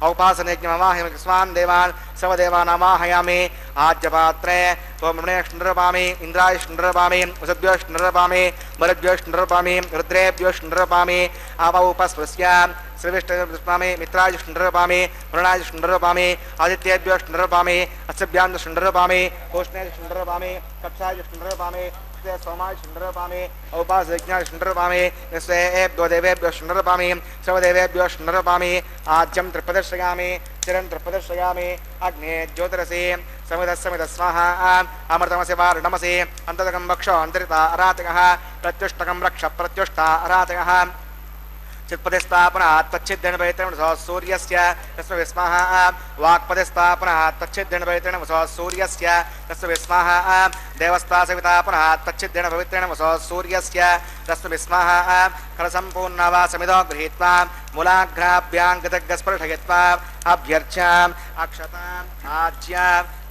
औपासनयज्ञमवाहयामि स्वान् देवान् सर्वदेवानवाहयामि आज्यपात्रे त्वमृणेष्णृपामि इन्द्रायष्णृपामि वसुभ्योष्णृपामि मरुभ्योष्णृपामि रुद्रेभ्योष्णृपामि आपवुपस्पृश्य श्रीविष्णुपामि मित्रायुष्णृपामि वरुणायुष्णृपामि आदित्येभ्योष्णृपामि अस्यभ्यान्दुष्णृपामि पूष्णेष्णृपामि कक्षायुष्णृपामि सोमायुष्णृपामि औपासयज्ञायुष्णृपामि स्वेभ्यो देवेभ्यो शुण्णृपामि सर्वदेवेभ्यो शुण्णृपामि आज्यं त्रिप्रदर्शयामि चिरं त्रिप्रदर्शयामि अग्ने ज्योतिरसि समितः स्वाहा अमृतमसि वारुणमसि अन्ततकं वक्षो अन्तरिता अरातकः प्रत्युष्टकं रक्ष प्रत्युष्टा अरातकः चित्पतिस्थापनात् तच्छिद्धिर्वैत्रेण सूर्यस्य तस्य विस्मः वाक्पतिस्थापनात् तच्छिद्धिर्वैत्रेण सूर्यस्य तस्य विस्मः देवस्तासवितापनात् तच्छिद्धिर् पवित्रेण सूर्यस्य तस्य विस्मः फलसम्पूर्णवासमिदो गृहीत्वा मूलाग्राभ्याङ्गतग्स्पर्शयित्वा अभ्यर्च्याम् अक्षताम् आज्य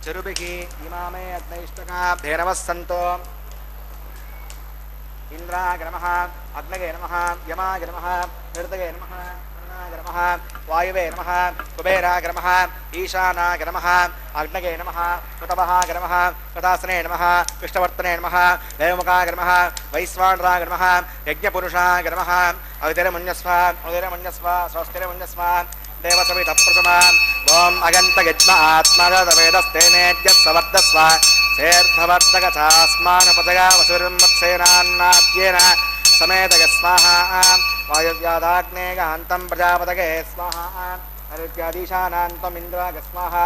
चरुभिः इमामे अग्नैष्टकाभ्ये नमः सन्तो इंद्राय नमः अग्नये नमः यमाय नमः हृदये नमः वरुणाय नमः वायुवे नमः कुबेराय नमः ईशानाय नमः अग्नये नमः कृतवहाय नमः कृतासने नमः कृष्णवर्तने नमः देवमुखाय नमः वैश्वानराय नमः यज्ञपुरुषाय नमः अवितिरमन्यस्व स्वस्तिरमन्यस्व देवसवितः प्रथमान् ॐ अगन्तयज्ञ आत्मगतवेदस्तेनेद्यस्सवर्धस्व सेर्धवर्धगथास्मानपदया वसुर्मत्सेनान्नाद्येन समेतय स्वाहा वायुव्यादाग्नेयहन्तं प्रजापतये स्वाहा हरित्यादीशानान्त्वमिन्द्राय स्वाहा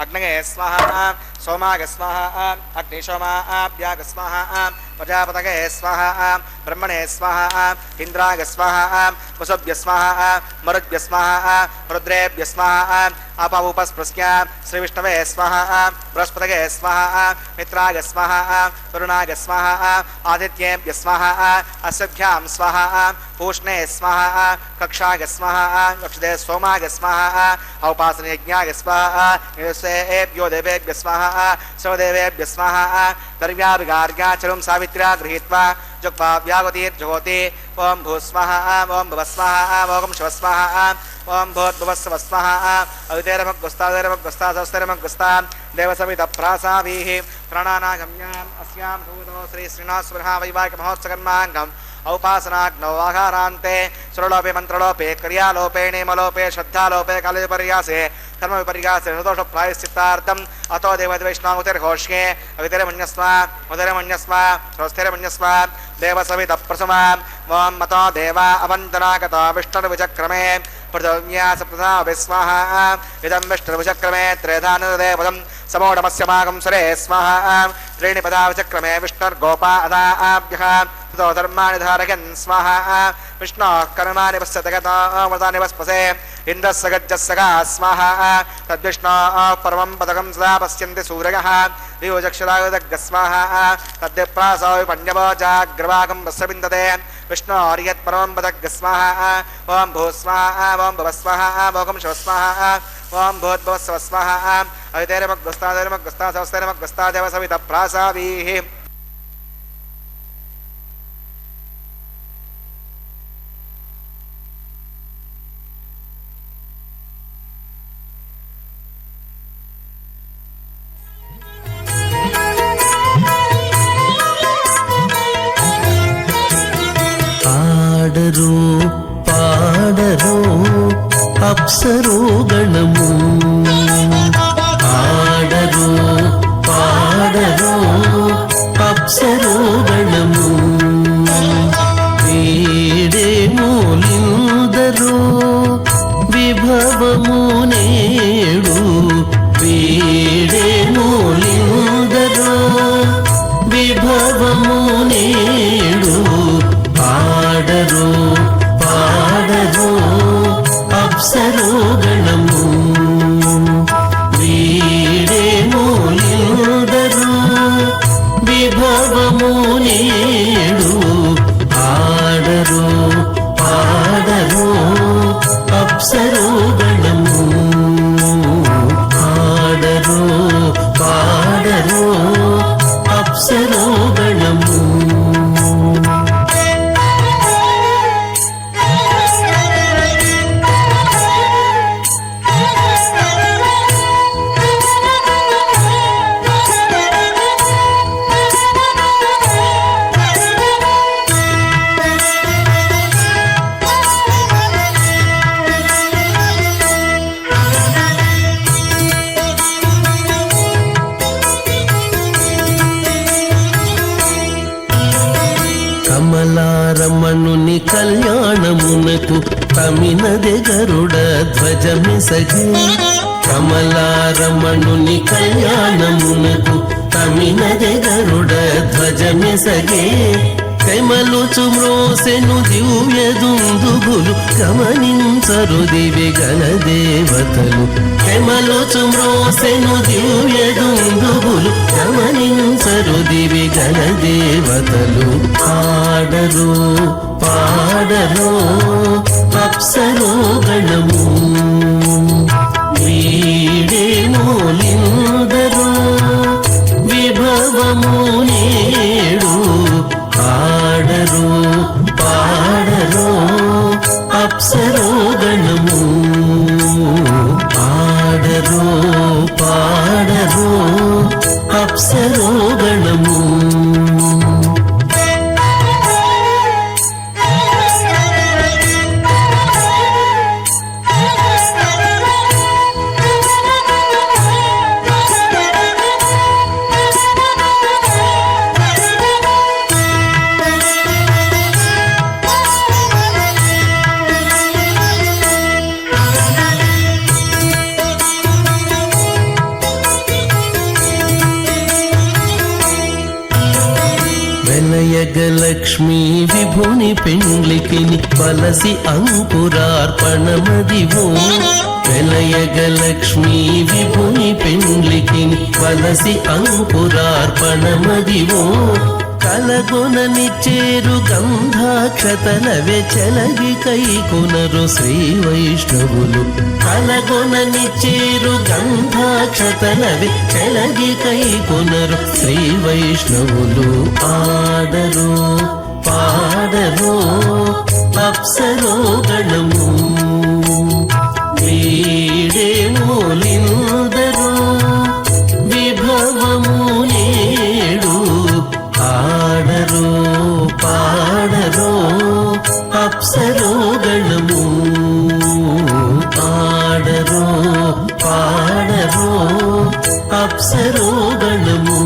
अग्नये स्वाहा सोमाय स्वाहा अग्निशोमाभ्याय स्वाहा प्रजापतये स्वाहा ब्रह्मणे स्वाहा इंद्राय स्वाहा वसुभ्य स्वाहा मरुद्भ्य स्वाहा रुद्रेभ्य स्वाहा अपवुपस्पृश्य श्रीविष्णवे स्वाहा बृहस्पतये स्वाहा मित्राय स्वाहा वरुणाय स्वाहा आदित्येभ्य स्वाहा अस्यभ्यां स्वाहा पूष्णे स्वाहा कक्षाय स्वाहा कक्षदे सोमाय स्वाहा औपासनयज्ञाय स्वाहा निरुसेभ्यो देवेभ्य स्वाहा सर्वदेवेभ्य स्वाहा दर्व्याभिगार्याचलं सावित्र्या गृहीत्वा जुक्त्वा व्यागतिर्जगोति ओं भूस्वाहा ओं भवस्वाहा ओं शिवस्वाहा ओं भूर्भुवस्वस्वाहा अवितेरमग्गस्तादेरमग्गस्तासौस्तेरमग्गस्ता देवसवितप्रासावीः प्राणानागम्याम् अस्यां भूतो श्रीश्रीनाथस्वरः वैवाहिकमहोत्सकर्माङ्गम् औपासनाग्नौ आहारान्ते सुरलोपे मन्त्रलोपे क्रियालोपे नियमलोपे श्रद्धालोपे कालविपर्यासे कर्मविपर्यासे निर्दोष प्रायश्चित्तार्थम् अतो देवद्वैष्णवतिर्घोष्ये अवितिरमन्यस्वा उदरमन्यस्वा स्वस्थिरमन्यस्वा देवसवितप्रसमा ॐ मतो देवा अवन्तनागतो विष्णुर्विचक्रमे पृथिव्या सप्तधा विस्वाहा इदं विष्णुर्विचक्रमे त्रेधानदेवदं समोढमस्य मागं सुरे स्वाहा त्रीणि पदा विचक्रमे विष्णुर्गोपा अदाभ्यः ततो धर्माणि धारयन् स्वाहा विष्णोः कर्माणि पश्यति गतामृतानि वस्पसे इन्द्रस्य गज्जस्य गा स्वाहा तद्विष्णोः परमं पदकं सदा पश्यन्ति सूरयः दिवोचक्षुरायुधग्गः स्वाहा तद्विप्रासो विपण्यवोचाग्रवागं वस्य विन्दते विष्णोर्यत् परमं पदग्गः स्वाहा ॐ भूस्वाहा ॐ भवस्वाहा ॐ शिवस्वाहा ॐ भूद्भवस्वस्वाहा अवितेरमग्गस्तादेरमग्गस्तासौस्तेरमग्गस्ता देवसवितप्रासावीः ఆడరు పాడరు అప్సరో గణము ఆడరు పాడరు అప్సరో గణము వీడే మూలిందరు విభవము నేడు వీడే మూలిందరు విభవము నేడు ఆడరు పాడరు అప్సరో గణము వీడే మూలిందరు విభవము నేడు ఆడరు పాడరు అప్సరో గణము ఆడరు పాడరు అప్సరో గణము కమలారమణుని కళ్యాణమునకు తమినదే గరుడ ధ్వజమిసగే కమలారమణుని కళ్యాణమునకు తమినదే గరుడ ధ్వజమిసగే కైమలుచు మ్రోసెను దివ్య దుందుబులు గమనించరు దివి గల దేవతలు కైమలుచు మ్రోసెను దివ్య దుందుబులు గమనించరు దివి గల దేవతలు ఆడరు పాడరు అప్సరో గణము వీడే మూలిందరు విభవము నేడు ఆడరు పాడరు అప్సరో గణము ఆడరు పాడరు అప్సరో గణము లక్ష్మీ విభుని పెండ్లికిని వలసి అంకురార్పణమదివో వెలయగలక్ష్మీ విభుని పెండ్లికిని వలసి అంకురార్పణమదివో కలగొనని చేరు గంధాక్షతలవే చెలగి కైకొనరు శ్రీ వైష్ణవులు కలగొనని చేరు గంధాక్షతలవే చెలగి కైకొనరు శ్రీ వైష్ణవులు ఆడరు పాడరు అప్సరో గణము వీడేమూలిందరు విభవము నేడు ఆడరు పాడరు అప్సరో గణము ఆడరు పాడరు అప్సరో గణము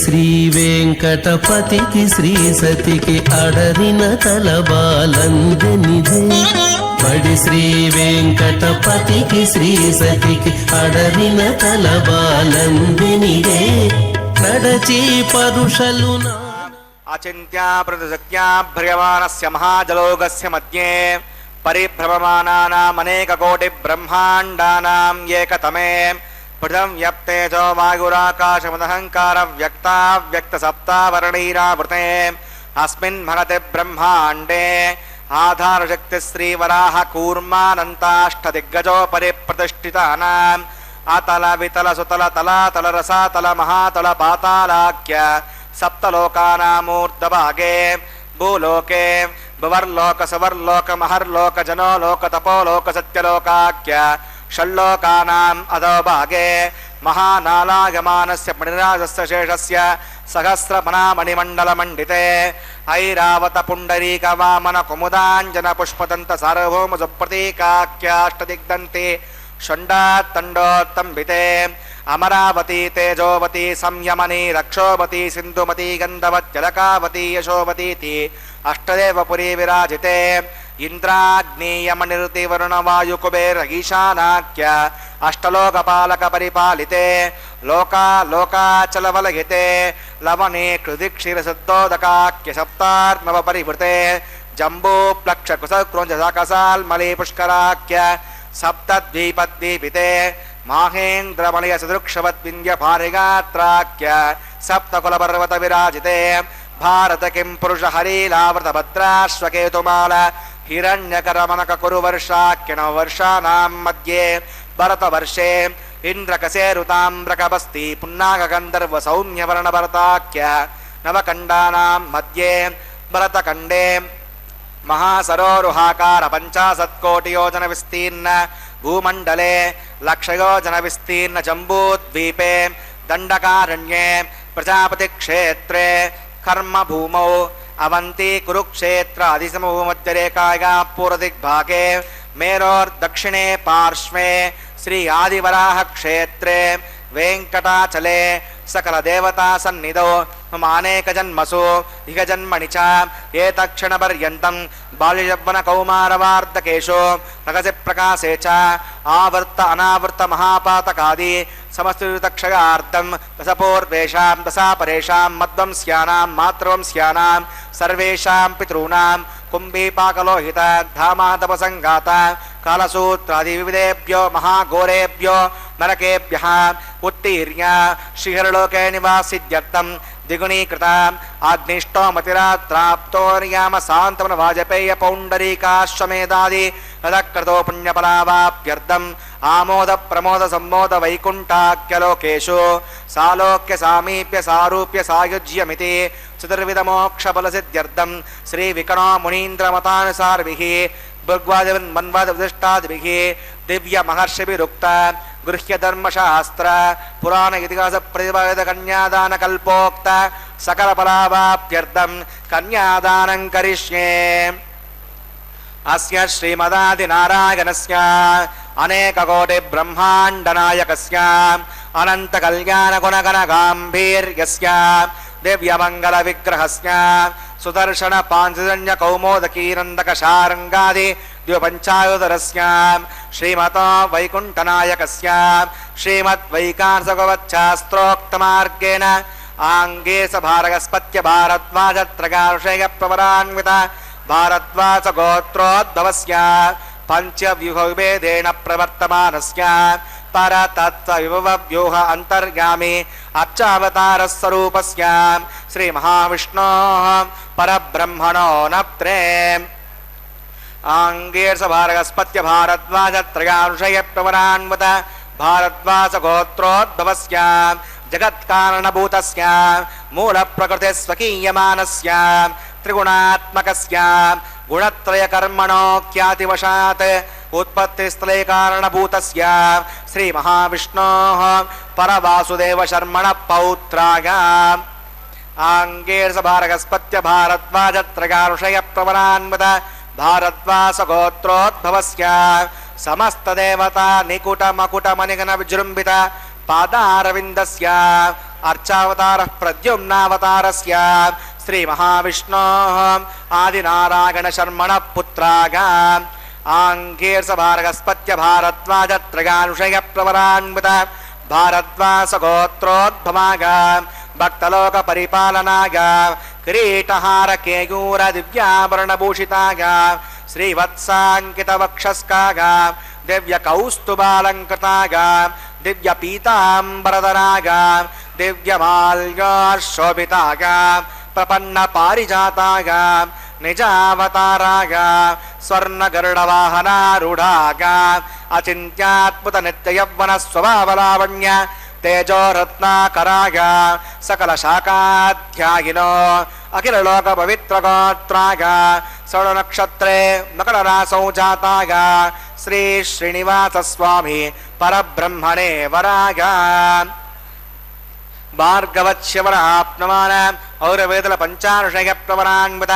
శ్రీ వెంకటపతికి శ్రీ సతికి అడరిన తలబాలందనిదే బడి శ్రీ వెంకటపతికి శ్రీ సతికి అడరిన తలబాలందనిదే నడచి పరుషలు అచింత్య ప్రతిసఖ్యాభ్రియమానస్య మహాజలోగస్య మధ్యే పరిభ్రమమానానామనేక కోటి బ్రహ్మాండానాం ఏకతమే పృథం వ్యప్తేజో వాయురాకాశమదహంకార వ్యక్తావ్యక్త సప్తావరణైరావృతే అస్మిన్ మహతే బ్రహ్మాండే ఆధారశక్తి శ్రీవరాహ కూర్మానంతాష్టదిగ్గజోపరి ప్రతిష్ఠితానాం అతల వితల సుతల తలాతల రసాతల మహాతల పాతాళాఖ్య సప్తలోకానామూర్ధభాగే భూలోకే భువర్లోక సువర్లోక మహర్లోక జనోలోక తపోలోక సత్యలోకాఖ్య షల్లోకానాం అధోభాగే మహానాలాగమానస్య మణిరాజస్య శేషస్య సహస్రమణామణిమండలమండితే ఐరావత పుండరీక వామన కుముదాంజన పుష్పదంత సార్వభౌమ సుప్రతీకాఖ్యాష్టదిగ్దంతి షండాత్తండోత్తంబితే అమరావతి తేజోవతి సంయమని రక్షోవతి సింధుమతి గంధవత్యలకావతి యశోవతీతి అష్టదేవపురీ విరాజితే ఇంద్రాగ్నేయమనిరుతి వరుణ వాయు కుబేర ఈశానాఖ్య అష్టలోకపాలక పరిపాలితే లోకా లోకాచలవలగితే లవణే కృదిక్షీర శుద్ధోదకాఖ్య సప్తార్ణవ పరివృతే జంబూ ప్లక్ష కుశక్రోంజ సాకసాల్మలీ పుష్కరాఖ్య సప్తద్వీపద్వీపితే మాహేంద్రమణయ సదృక్షవద్వింధ్య భారిగాత్రాఖ్య సప్తకులపర్వత విరాజితే భారత కిం పురుష హరీలావృత భద్రాశ్వకేతుమాల హిరణ్యకరమనక కురు వర్షాఖ్యన వర్షానాం మధ్యే భరతవర్షే ఇంద్రకసేరుతామ్రకబస్తి పున్నాగంధర్వ సౌమ్యవర్ణ భరతాఖ్య నవకండానాం మధ్యే భరతఖండే మహాసరోరుహాకార పంచాశత్కోటియోజన విస్తీర్ణ భూమండలే లక్షయోజన విస్తీర్ణ జంబూద్వీపే దండకారణ్యే ప్రజాపతి క్షేత్రే కర్మభూమౌ అవంతి కురుక్షేత్ర అధిసమభూమధ్యరేఖాయా పూర్వదిగ్భాగే మేరోర్దక్షిణే పార్శ్వే శ్రీ ఆదివరాహ క్షేత్రే వెంకటాచలే సకల దేవతా సన్నిధౌ మమ అనేక జన్మసు ఇహ జన్మని చ ఏతక్షణ పర్యంతం బాల్యయవ్వన కౌమారవార్ధకేషు రగసి ప్రకాశే చ ఆవర్త అనావర్త మహాపాతకాది సమస్తక్షయార్థం దశపూర్వేషాం దశాపరేషాం మద్వంస్యానాం మాతృవంస్యానాం సర్వేషాం పితॄణాం కుంభీపాకలోహిత ధామాతపసంగాత కాలసూత్రాది వివిధేభ్యో మహాఘోరేభ్యో నరకేభ్యః ఉత్తీర్య శ్రీహరలోకే నివాసిద్యర్థం ద్విగుణీకృత ఆగ్నిష్టోమతిరాత్రాప్తోర్యామ శాంతమన వాజపేయ పౌండరీకాశ్వమేధాది రథక్రతో పుణ్యఫలావాప్యర్థం ఆమోద ప్రమోద సంమోద వైకుంఠాఖ్యలోకేషు సాలోక్య సామీప్య సారూప్య సాయుజ్యమితి చతుర్విధ మోక్ష ఫలసిద్ధ్యర్థం శ్రీ వికణో మునీంద్రమతానుసారిభిః భృగ్వాదివన్మన్వాదిష్టాదిభిః దివ్య మహర్షిభిరుక్త గృహ్య ధర్మశాస్త్ర పురాణ ఇతిహాస ప్రతిపాదిత కన్యాదాన కల్పోక్త सकलफलावाप्त्यर्थं कन्यादानं करिष्ये। अस्य श्रीमदादिनारायणस्य अनेककोटिब्रह्माण्डनायकस्य अनन्तकल्याणगुणगणगाम्भीर्यस्य दिव्यमङ्गलविग्रहस्य सुदर्शनपाञ्चजन्यकौमोदकीनन्दकशारङ्गादि द्विपञ्चायुधरस्य श्रीमतो वैकुण्ठनायकस्य श्रीमद्वैकार्षगवच्छास्त्रोक्तमार्गेण आङ्गे स भारगस्पत्य भारद्वाजत्रगार्षयप्रवरान्वित भारद्वाजगोत्रोद्भवस्य पञ्चव्यूहविभेदेन प्रवर्तमानस्य परतत्त्वविभवव्यूह अन्तर्गामी अर्चावतारस्वरूपस्य श्रीमहाविष्णोः परब्रह्मणो नप्त्रे आङ्गीर्ष भारगस्पत्य भारद्वाजत्रयानुषयप्रवरान्वित भारद्वाजगोत्रोद्भवस्य जगत्कारणभूतस्य मूलप्रकृतिस्वकीयमानस्य त्रिगुणात्मकस्य गुणत्रयकर्मणो ख्यातिवशात् उत्पत्तिस्थले कारणभूतस्य श्रीमहाविष्णोः परवासुदेवशर्मणः पौत्राय आङ्गीर्ष भारगस्पत्य भारद्वाजत्रयानुषयप्रवरान्वित भारद्वासगोत्रोद्भवस्य समस्तदेवता निकुटमकुटमनिगन विजृम्भित पादारविन्दस्य अर्चावतारः प्रद्युम्नावतारस्य श्रीमहाविष्णोः आदिनारायणशर्मणः पुत्राय आङ्गीर्ष भारगस्पत्य भारद्वाजत्रयानुषयप्रवरान्वित भारद्वासगोत्रोद्भवाय भक्तलोकपरिपालनाय किरीटहार केयूर दिव्याभरणभूषिताय श्रीवत्साङ्कितवक्षस्काय दिव्यकौस्तुभालङ्कृताय दिव्यपीताम्बरधराय दिव्यमाल्यशोभिताय प्रपन्नपारिजाताय निजावताराय स्वर्णगरुडवाहनारूढाय अचिन्त्याद्भुतनित्ययौवनस्वभावलावण्य तेजोरत्नाकराय सकलशाखाध्यायिनो अखिललोकपवित्रगोत्राय षड्नक्षत्रे मकररासौ जाताय श्री श्रीनिवासस्वामी परब्रह्मणे वराय भार्गवच्छिवराप्नमान औरवेदल पञ्चानुषयप्रवरान्वित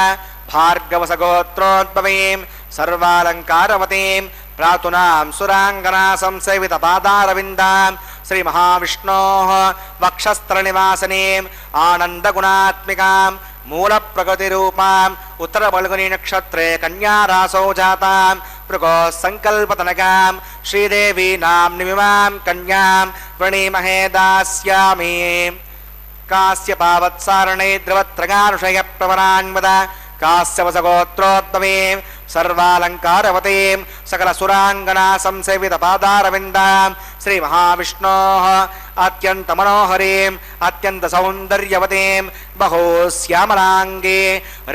भार्गवसगोत्रोद्भवीं सर्वालङ्कारवतीं प्रातुनां सुराङ्गना संसेवितपादारविन्दां श्रीमहाविष्णोः वक्षस्त्रनिवासिनीम् आनन्दगुणात्मिकां मूलप्रकृतिरूपाम् उत्तरफल्गुनीनक्षत्रे कन्यारासौ जातां भृगोः सङ्कल्पतनकां श्रीदेवी नाम्निमिमां कन्यां वृणीमहे दास्यामि कास्यपावत्सारणे द्रवत्रगानुषयप्रवरान्वित कास्यवसगोत्रोद्भवीं सर्वालङ्कारवतीं सकलसुराङ्गना संसेवितपादारविन्दां श्रीमहाविष्णोः अत्यन्तमनोहरीम् अत्यन्तसौन्दर्यवतीं बहुश्यामलाङ्गे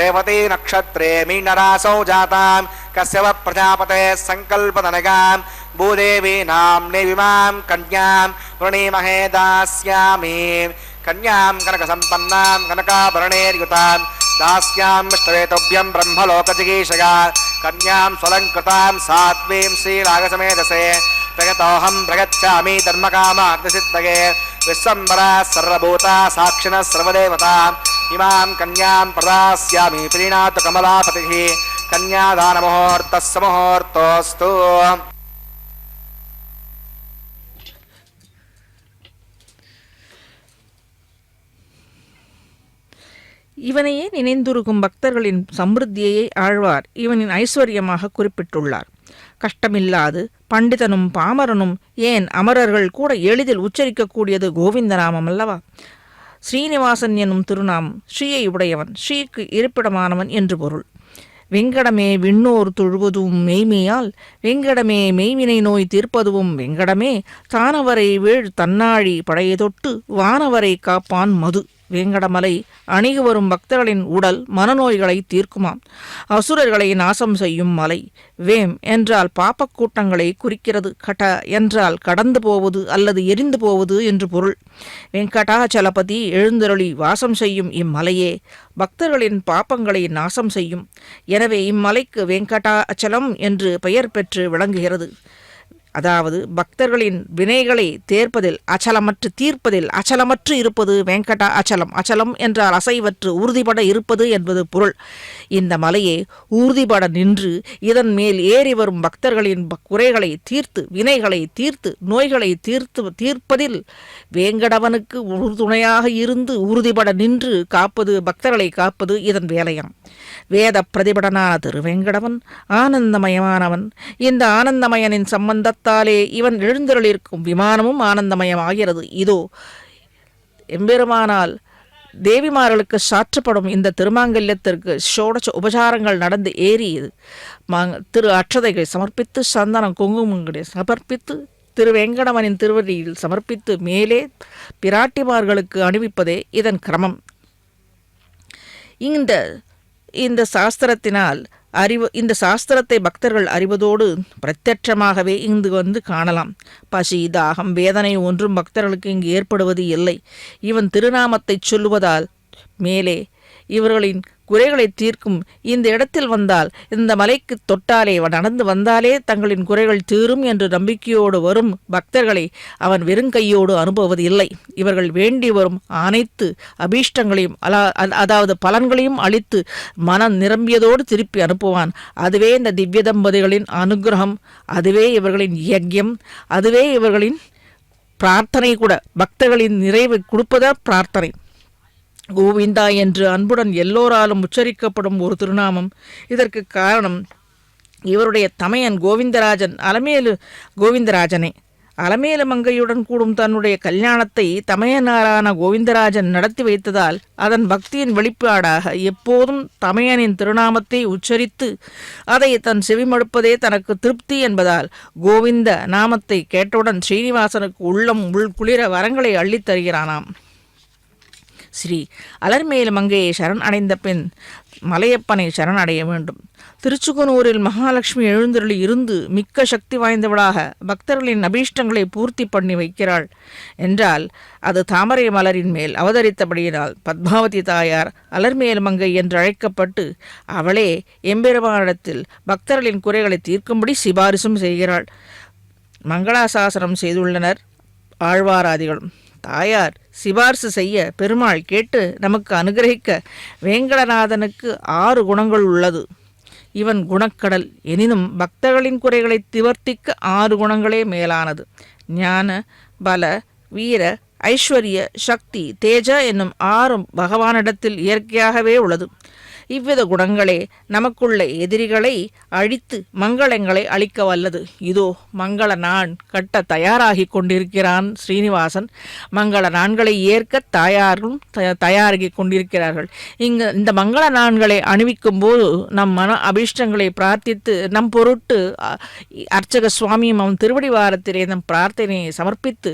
रेवती नक्षत्रे मीनरासौ जातां कश्यप प्रजापतेः सङ्कल्पतनकां भूदेवी नाम्नीमिमां कन्यां वृणीमहे दास्यामि कन्यां कनकसम्पन्नां कनकाभरणैर्युतां दास्यामिष्टवेतोभ्यं ब्रह्मलोकजिगीषया कन्यां स्वलङ्कृतां सात्वीं श्रीरागसमेधसे प्रगतोऽहं प्रगच्छामि धर्मकामाग्निसिद्धये विश्वम्भरा सर्वभूता साक्षिणः सर्वदेवता इमां कन्यां प्रदास्यामि प्रीणातु कमलापतिः कन्यादानमुहूर्तः मुहूर्तोऽस्तु। இவனையே நினைந்துருகும் பக்தர்களின் சம்பிருத்தியை ஆழ்வார் இவனின் ஐஸ்வர்யமாக குறிப்பிட்டுள்ளார். கஷ்டமில்லாது பண்டிதனும் பாமரனும் ஏன் அமரர்கள் கூட எளிதில் உச்சரிக்கக்கூடியது கோவிந்தநாமம் அல்லவா? ஸ்ரீனிவாசன் என்னும் திருநாமம் ஸ்ரீயை உடையவன், ஸ்ரீக்கு இருப்பிடமானவன் என்று பொருள். வெங்கடமே விண்ணோர் தொழுவதும் மெய்மையால் வெங்கடமே மெய்வினை நோய் தீர்ப்பதுவும் வெங்கடமே தானவரை வீழ் தன்னாழி பழைய தொட்டு வானவரை காப்பான் மது. வேங்கடமலை அணிகு வரும் பக்தர்களின் உடல் மனநோய்களை தீர்க்குமாம். அசுரர்களை நாசம் செய்யும் மலை. வேம் என்றால் பாப்பக்கூட்டங்களை குறிக்கிறது. கட என்றால் கடந்து போவது அல்லது எரிந்து போவது என்று பொருள். வெங்கடாச்சலபதி எழுந்தருளி வாசம் செய்யும் இம்மலையே பக்தர்களின் பாப்பங்களை நாசம் செய்யும். எனவே இம்மலைக்கு வெங்கடாச்சலம் என்று பெயர் பெற்று விளங்குகிறது. அதாவது பக்தர்களின் வினைகளை தீர்ப்பதில் அச்சலமற்று இருப்பது வெங்கட அச்சலம். அச்சலம் என்றால் அசைவற்று உறுதிபட இருப்பது என்பது பொருள். இந்த மலையை உறுதிபட நின்று இதன் மேல் ஏறி வரும் பக்தர்களின் குறைகளை தீர்த்து, வினைகளை தீர்த்து, நோய்களை தீர்ப்பதில் வேங்கடவனுக்கு உறுதுணையாக இருந்து உறுதிபட நின்று காப்பது, பக்தர்களை காப்பது இதன் வேலையாம். வேத பிரதிபடனான திருவேங்கடவன் ஆனந்தமயமானவன். இந்த ஆனந்தமயனின் சம்பந்தத்தாலே இவன் எழுந்தருளிருக்கும் விமானமும் ஆனந்தமயமாகிறது. இதோ எம்பெருமானால் தேவிமார்களுக்கு சாற்றப்படும் இந்த திருமாங்கல்யத்திற்கு ஷோடச உபசாரங்கள் நடந்து ஏறியது. திரு அட்சதைகளை சமர்ப்பித்து, சந்தனம் குங்குமங்களை சமர்ப்பித்து, திருவேங்கடவனின் திருவடியில் சமர்ப்பித்து மேலே பிராட்டிமார்களுக்கு அணிவிப்பதே இதன் கிரமம். இந்த சாஸ்திரத்தினால் இந்த சாஸ்திரத்தை பக்தர்கள் அறிவதோடு பிரத்யட்சமாகவே இங்கு வந்து காணலாம். பசி, தாகம், வேதனை ஒன்றும் பக்தர்களுக்கு இங்கு ஏற்படுவது இல்லை. இவன் திருநாமத்தை சொல்லுவதால் மேலே இவர்களின் குறைகளை தீர்க்கும் இந்த இடத்தில் வந்தால், இந்த மலைக்கு தொட்டாலே நடந்து வந்தாலே தங்களின் குறைகள் தீரும் என்று நம்பிக்கையோடு வரும் பக்தர்களை அவன் வெறுங்கையோடு அனுப்புவது இல்லை. இவர்கள் வேண்டி வரும் அனைத்து அபீஷ்டங்களையும் அதாவது பலன்களையும் அளித்து மனம் நிரம்பியதோடு திருப்பி அனுப்புவான். அதுவே இந்த திவ்ய தம்பதிகளின் அனுகிரகம், அதுவே இவர்களின் யஜ்யம், அதுவே இவர்களின் பிரார்த்தனை கூட. பக்தர்களின் நிறைவை கொடுப்பதா பிரார்த்தனை. கோவிந்தா என்று அன்புடன் எல்லோராலும் உச்சரிக்கப்படும் ஒரு திருநாமம். இதற்கு காரணம் இவருடைய தமையன் கோவிந்தராஜனே. அலமேலு மங்கையுடன் கூடும் தன்னுடைய கல்யாணத்தை தமையனாரான கோவிந்தராஜன் நடத்தி வைத்ததால் அதன் பக்தியின் வெளிப்பாடாக எப்போதும் தமையனின் திருநாமத்தை உச்சரித்து அதை தன் செவிமடுப்பதே தனக்கு திருப்தி என்பதால் கோவிந்த நாமத்தை கேட்டவுடன் ஸ்ரீனிவாசனுக்கு உள்ளம் குளிர வரங்களை அள்ளித் தருகிறானாம். ஸ்ரீ அலர்மேலு மங்கையை சரண் அடைந்த பின் மலையப்பனை சரண் அடைய வேண்டும். திருச்சுகனூரில் மகாலட்சுமி எழுந்தருளி இருந்து மிக்க சக்தி வாய்ந்தவளாக பக்தர்களின் அபீஷ்டங்களை பூர்த்தி பண்ணி வைக்கிறாள் என்றால் அது தாமரை மலரின் மேல் அவதரித்தபடியினால் பத்மாவதி தாயார் அலர்மேலு மங்கை என்று அழைக்கப்பட்டு அவளே எம்பெருமானிடத்தில் பக்தர்களின் குறைகளை தீர்க்கும்படி சிபாரிசும் செய்கிறாள். மங்களாசாசனம் செய்துள்ளனர் ஆழ்வாராதிகளும். தாயார் சிபார்சு செய்ய பெருமாள் கேட்டு நமக்கு அனுகிரகிக்க வேங்கடநாதனுக்கு 6 குணங்கள் உள்ளது. இவன் குணக்கடல். எனினும் பக்தர்களின் குறைகளை நிவர்த்திக்க 6 குணங்களே மேலானது. ஞான, பல, வீர, ஐஸ்வர்ய, சக்தி, தேஜ என்னும் 6 பகவானிடத்தில் இயற்கையாகவே உள்ளது. இவ்வித குணங்களே நமக்குள்ள எதிரிகளை அழித்து மங்களங்களை அளிக்க வல்லது. இதோ மங்கள நான் கட்ட தயாராகி கொண்டிருக்கிறான் ஸ்ரீனிவாசன். மங்கள நான்களை ஏற்க தாயாரும் தயாராகி கொண்டிருக்கிறார்கள். இந்த மங்கள நான்களை அணிவிக்கும் போது நம் மன அபீஷ்டங்களை பிரார்த்தித்து நம் பொருட்டு அர்ச்சக சுவாமியும் அவன் திருவடி வாரத்திலே நம் பிரார்த்தனையை சமர்ப்பித்து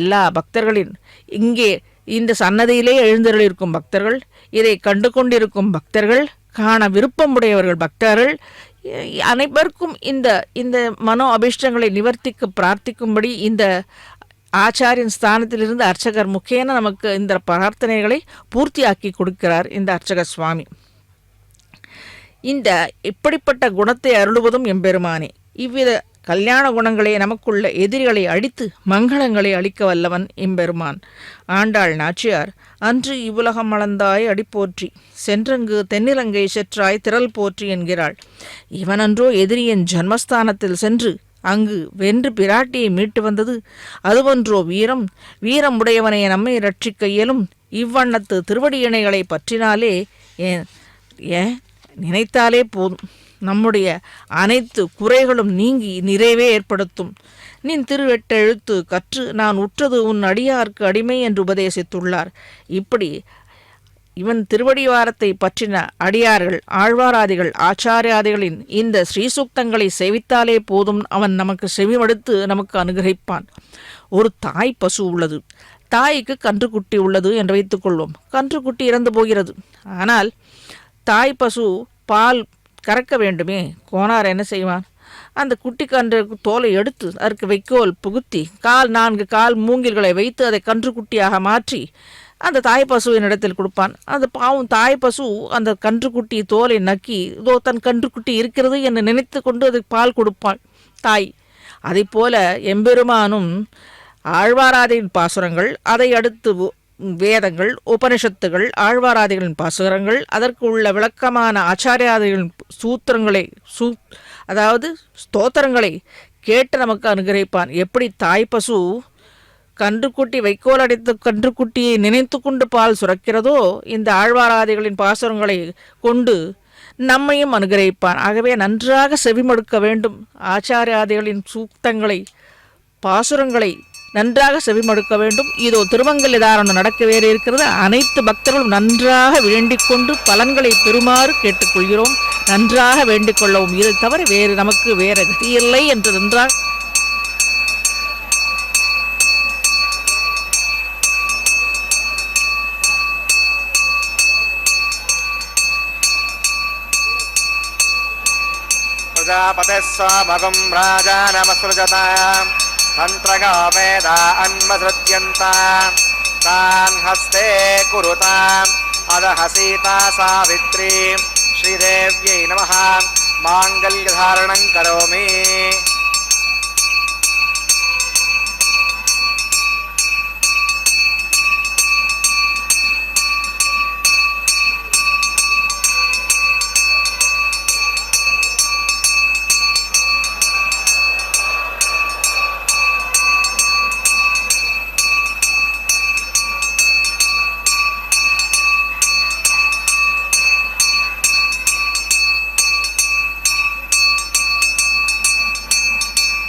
எல்லா பக்தர்களின் இங்கே இந்த சன்னதியிலே எழுந்தருளிருக்கும் பக்தர்கள், இதை கண்டு கொண்டிருக்கும் பக்தர்கள், காண விருப்பமுடையவர்கள் பக்தர்கள் அனைவருக்கும் இந்த மனோ அபிஷ்டங்களை நிவர்த்திக்க பிரார்த்திக்கும்படி இந்த ஆச்சாரியன் ஸ்தானத்திலிருந்து அர்ச்சகர் முக்கியன நமக்கு இந்த பிரார்த்தனைகளை பூர்த்தியாக்கி கொடுக்கிறார் இந்த அர்ச்சக சுவாமி. இந்த இப்படிப்பட்ட குணத்தை அருளுவதும் எம்பெருமானே. இவ்வித கல்யாண குணங்களே நமக்குள்ள எதிரிகளை அடித்து மங்களங்களை அளிக்க வல்லவன் எம்பெருமான். ஆண்டாள் நாச்சியார் அன்று இவ்வுலகம் அளந்தாய் அடிப்போற்றி, சென்றங்கு தென்னிலங்கை செற்றாய் திரள் போற்றி என்கிறாள். இவனன்றோ எதிரியின் ஜன்மஸ்தானத்தில் சென்று அங்கு வென்று பிராட்டியை மீட்டு வந்தது? அதுவன்றோ வீரம்? வீரம் உடையவனை நம்மை ரட்சிக்க இயலும். இவ்வண்ணத்து திருவடியிணைகளை பற்றினாலே நினைத்தாலே போதும், நம்முடைய அனைத்து குறைகளும் நீங்கி நிறைவே ஏற்படுத்தும். நின் திருவெட்டெழுத்து கற்று நான் உற்றது உன் அடியார்க்கு அடிமை என்று உபதேசித்துள்ளார். இப்படி இவன் திருவடிவாரத்தை பற்றின அடியார்கள், ஆழ்வாராதிகள், ஆச்சாரியாதிகளின் இந்த ஸ்ரீசூக்தங்களை சேவித்தாலே போதும், அவன் நமக்கு செவிமடுத்து நமக்கு அனுகிரகிப்பான். ஒரு தாய் பசு உள்ளது. தாய்க்கு கன்றுக்குட்டி உள்ளது என்று வைத்துக்கொள்வோம். கன்றுக்குட்டி இறந்து போகிறது. ஆனால் தாய் பசு பால் கறக்க வேண்டுமே. கோனார் என்ன செய்வான்? அந்த குட்டி கன்று தோலை எடுத்து அதற்கு வைக்கோல் புகுத்தி 4 கால் மூங்கில்களை வைத்து அதை கன்றுக்குட்டியாக மாற்றி அந்த தாய் பசுவின் இடத்தில் கொடுப்பான். அந்த பாவம் தாய் பசு அந்த கன்றுக்குட்டி தோலை நக்கி இதோ தன் கன்றுக்குட்டி இருக்கிறது என்று நினைத்து கொண்டு அதுக்கு பால் கொடுப்பாள் தாய். அதைப்போல எம்பெருமானும் ஆழ்வாராதியின் பாசுரங்கள், அதை அடுத்து வேதங்கள், உபனிஷத்துகள், ஆழ்வாராதிகளின் பாசுரங்கள், அதற்கு உள்ள விளக்கமான ஆச்சாரியாதிகளின் சூத்திரங்களை அதாவது ஸ்தோத்திரங்களை கேட்டு நமக்கு அனுகிரகிப்பான். எப்படி தாய்ப்பசு கன்றுக்குட்டி வைக்கோல் அடைத்து கன்றுக்குட்டியை நினைத்து கொண்டு பால் சுரக்கிறதோ, இந்த ஆழ்வாராதிகளின் பாசுரங்களை கொண்டு நம்மையும் அனுகிரகிப்பான். ஆகவே நன்றாக செவிமடுக்க வேண்டும். ஆச்சாரியாதிகளின் சூக்தங்களை, பாசுரங்களை நன்றாக செவிமடுக்க வேண்டும். இதோ திருமங்கல்ய தாரணம் நடக்க வேறு இருக்கிறது. அனைத்து பக்தர்களும் நன்றாக வேண்டிக் கொண்டு பலன்களை பெறுமாறு கேட்டுக்கொள்கிறோம். நன்றாக வேண்டிக் கொள்ளவும். இதை தவிர வேறு நமக்கு வேறு கதியில்லை என்று நன்றாக प्रजापतिस्वामगं राजानमसृजतां तन्त्रगावेदा अन्वसृज्यन्तां तान् हस्ते कुरुताम् अदः सीता सावित्रीं श्रीदेव्यै नमः माङ्गल्यधारणं करोमि.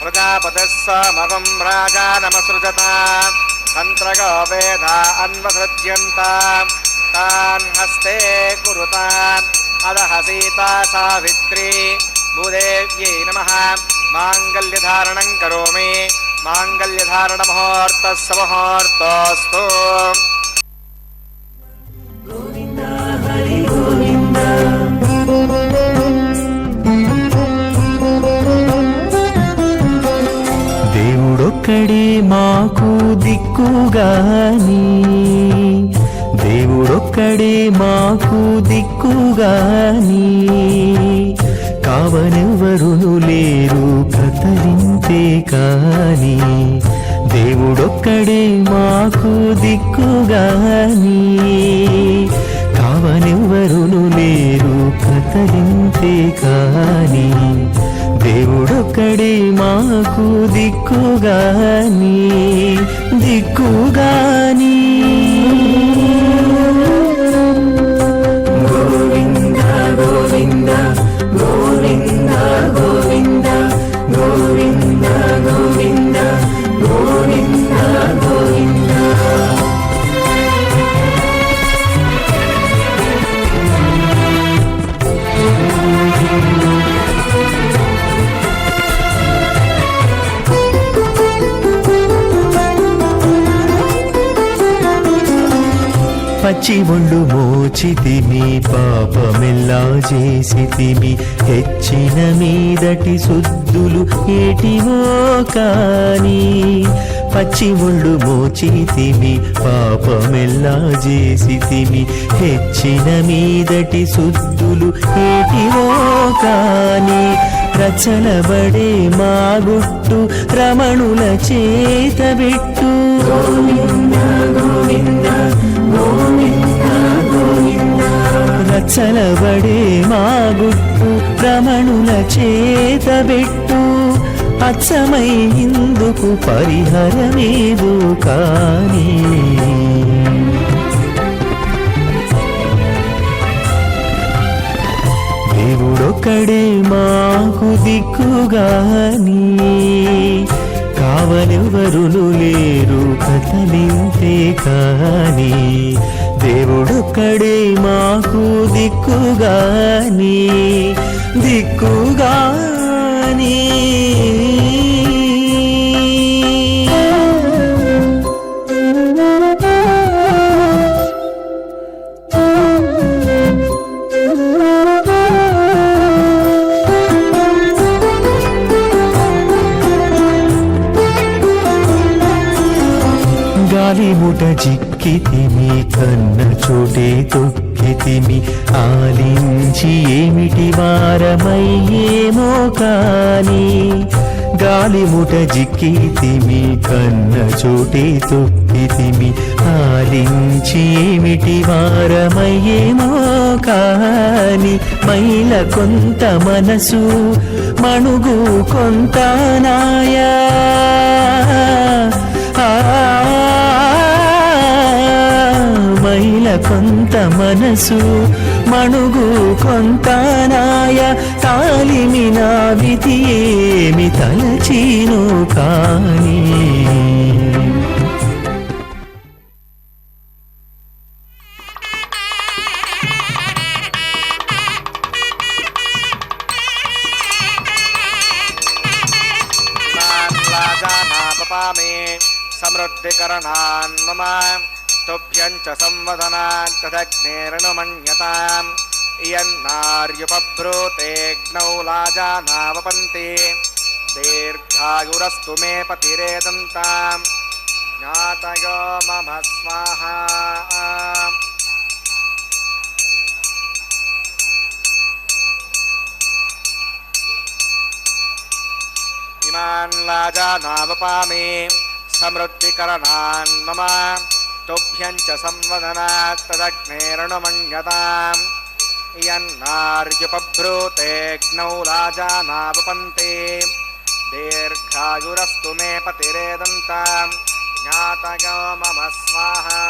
प्रजापतिस्वामगं राजानमसृजतां तन्त्रगावेदा अन्वसृज्यन्तां तान् हस्ते कुरुताम् अदः सीता सावित्री भूदेव्यै नमः माङ्गल्यधारणं करोमि. माङ्गल्यधारणमुहूर्तः मुहूर्तोऽस्तु. దేవుడొక్కడే మాకు దిక్కుగాని, దేవుడొక్కడే మాకు దిక్కుగాని, కావనెవ్వరును లేరు కతలింతే కాని. దేవుడొక్కడే మాకు దిక్కుగాని, కావనెవ్వరును లేరు కతలింతే కాని. దేవుడొక్కడే మాకు దిక్కుగాని, దిక్కుగాని. గోవింద గోవింద గోవింద గోవింద గోవింద గోవింద గోవింద గోవింద. పచ్చి ఒళ్ళు మోచితిమి, పాపమెల్లా చేసితిమి, హెచ్చిన మీదటి శుద్ధులు ఏటివో కాని. పచ్చి ఒళ్ళు మోచితిమి, పాపమెల్లా చేసితిమి, హెచ్చిన మీదటి శుద్ధులు ఏటివో కాని. రచనబడే మా గుట్టు రమణుల చేత బిట్టు. గోవింద గోవింద గోవింద గోవింద. రచనబడే మా గుట్టు రమణుల చేత బిట్టు. అచ్చమై ఇందుకు పరిహరమేదు కాని. దేవుడొక్కడే మాకు దిక్కుగాని, కావనెవ్వరును లేరు కతలింతే కాని. దేవుడొక్కడే మాకు దిక్కుగాని, దిక్కుగాని. గాలిముట చిక్కితిమి, కన్న చోటే తొక్కితిమి, ఆలించి ఏమిటి వారమయ్యేమో కాని. గాలిముట జిక్కితిమి కన్న చోటే తొక్కితిమి ఆలించి ఏమిటి వారమయ్యేమో కాని మైల కొంత మనసు మణుగు కొంత నాయా మైల కొంత మనసు మణుగు కొంత నాయ తాలిమి నా విధి ఏమి తలచీను కాని సమృద్ధికరణాన్ మమ తుభ్యం చ సంవదనాన్ తదగ్నేరణమన్యతాం ఇయన్నార్యుపభ్రూతేగ్నౌ లాజానావపంతి దీర్ఘాయురస్తు మే పతిరేదంతాం జ్ఞాతయో మమ స్వాహా ఇమాన్ లాజానావపామి సమృద్ధికరణాన్ మమ తుభ్యం చ సంవదనాత్ తదగ్నేరణమన్యతాం ఇయన్నార్యుపభ్రూతేగ్నౌ లాజానావపంతి దీర్ఘాయురస్తు మే పతిరేదంతాం జ్ఞాతయో మమ స్వాహా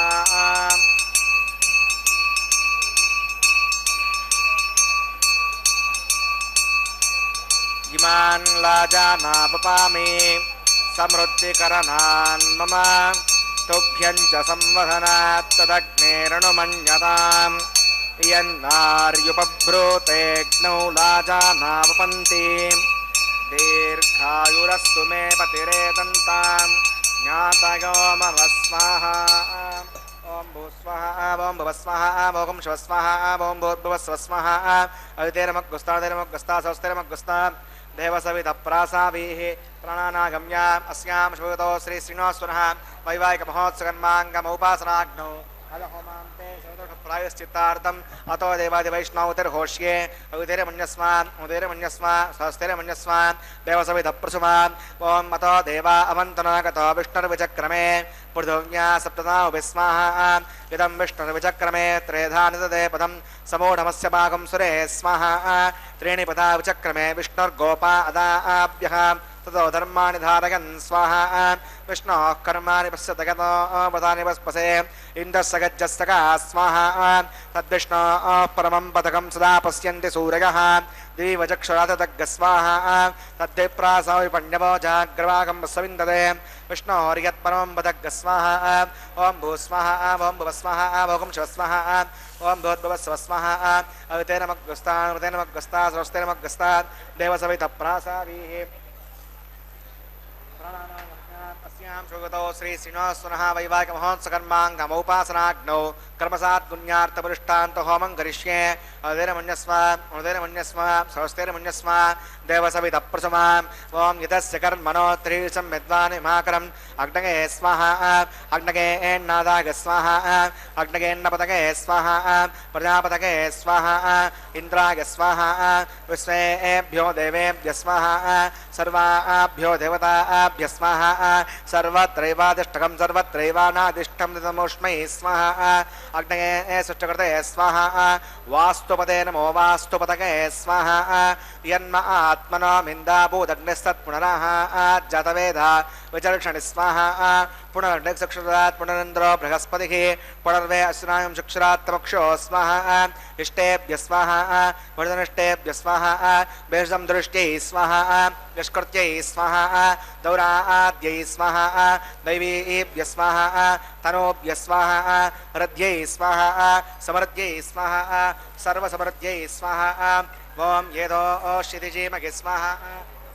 ఇమాన్ లాజానావపామి సమృద్ధికరణాన్ మమ తుభ్యం చ సంవదనాత్ తదగ్నేరణమన్యతాం ఇయన్నార్యుపభ్రూతేగ్నౌ లాజానావపంతి దీర్ఘాయురస్తు మే పతిరేదంతాం జ్ఞాతయో మమ స్వాహా ఓం భూస్వాహ ఓం భువస్వాహ ఓం శివస్వాహ ఓం భూర్భువస్వస్వాహ అవితేరమగ్గుస్తాదేరమగ్గుస్తా సౌస్తేరమగ్గుస్తా దేవసవిత ప్రాసావీః ప్రాణానాగమ్య అస్యాం శుభతో శ్రీ శ్రీనివాసనః వైవాహిక మహోత్సవన్మాంగమౌపాసనాగ్నౌ హోమాంతే ప్రాయశ్చిత్తార్థం అతో దేవాది వైష్ణవతిర్హోష్యే అవితేరమన్యస్మాన్ ఉదయరమన్యస్మాన్ సహస్తేరమన్యస్మాన్ దేవసవిత ప్రసుమాన్ ఓం అతో దేవా అవంతనాగతో విష్ణుర్విచక్రమే పృథువ్యా సప్తనాభిస్మాహ ఇదం విష్ణుర్విచక్రమే త్రేధా నిదదే పదం సమూఢమస్య భాగం సురే స్మః త్రీణి పదా విచక్రమే విష్ణుర్గోపా అదాభ్యః ततो धर्माणि धारयन् स्वाहा विष्णोः कर्माणि पश्यतगतो पदानि वस्पसे इन्द्रस्य गज्जस्तका स्वाहा तद्विष्णोः परमं पदकं सदा पश्यन्ति सूरयः दिवचक्षुराततग्ग स्वाहा तद्विप्रासो विपण्यवो जाग्रवागं वस्विन्दते विष्णोर्यत्परमं पदग्ग स्वाहा ॐ भूस्वाहा ॐ भुवस्वाहा ॐ शिवस्वाहा ॐ भूर्भुवस्वस्वाहा अवितेनमग्गस्ता अवितेनमग्गस्ता सरस्तेनमग्गस्ता देवसवितप्रासावीः अस्यां शुगतो श्री श्रीनिवासनः वैवाहिक महोत्सकर्माङ्गमौपासनाग्नौ कर्मसात् पुण्यार्थपरिष्टान्त होमं करिष्ये उदयरमन्यस्म सहस्तेरमन्यस्म देवसवितप्रसमाम् ॐ यतस्य कर्मणो त्रिशं विद्वान् विमाकरम् अग्नगे स्वाहा अग्नगे एन्नादाग स्वाहा अग्नगेन्नपतगे स्वाहा प्रजापतगे स्वाहा इन्द्राग स्वाहा विश्वेभ्यो देवेभ्य स्वाहा सर्वाभ्यो देवताभ्य स्वाहा सर्वत्रैवादिष्टकं सर्वत्रैवानादिष्टं तमोष्मै स्वाहा अग्नये सृष्टकृते स्वाहा वास्तुपते नमो वास्तुपतगे स्वाहा यन्म आत्मनो मिन्दाभूदग्निस्तत्पुनरः जातवेदा विचर्षणि स्वाहा पुनर्निक्षुरात् पुनरेन्द्रो बृहस्पतिः पुनर्वे अश्रायं चक्षुरात् तमक्षो स्वाहा इष्टेभ्य स्वाहा वर्धनिष्टेभ्य स्वाहा बेषं दृष्ट्यै स्वाहा निष्कृत्यै स्वाहा दौराद्यै स्वाहा दैवीभ्य स्वाहा तनोभ्य स्वाहा हृद्यै स्वाहा समृद्ध्यै स्वाहा सर्वसमृद्ध्यै स्वाहा ओम येदो क्षितिजीमहि स्वाहा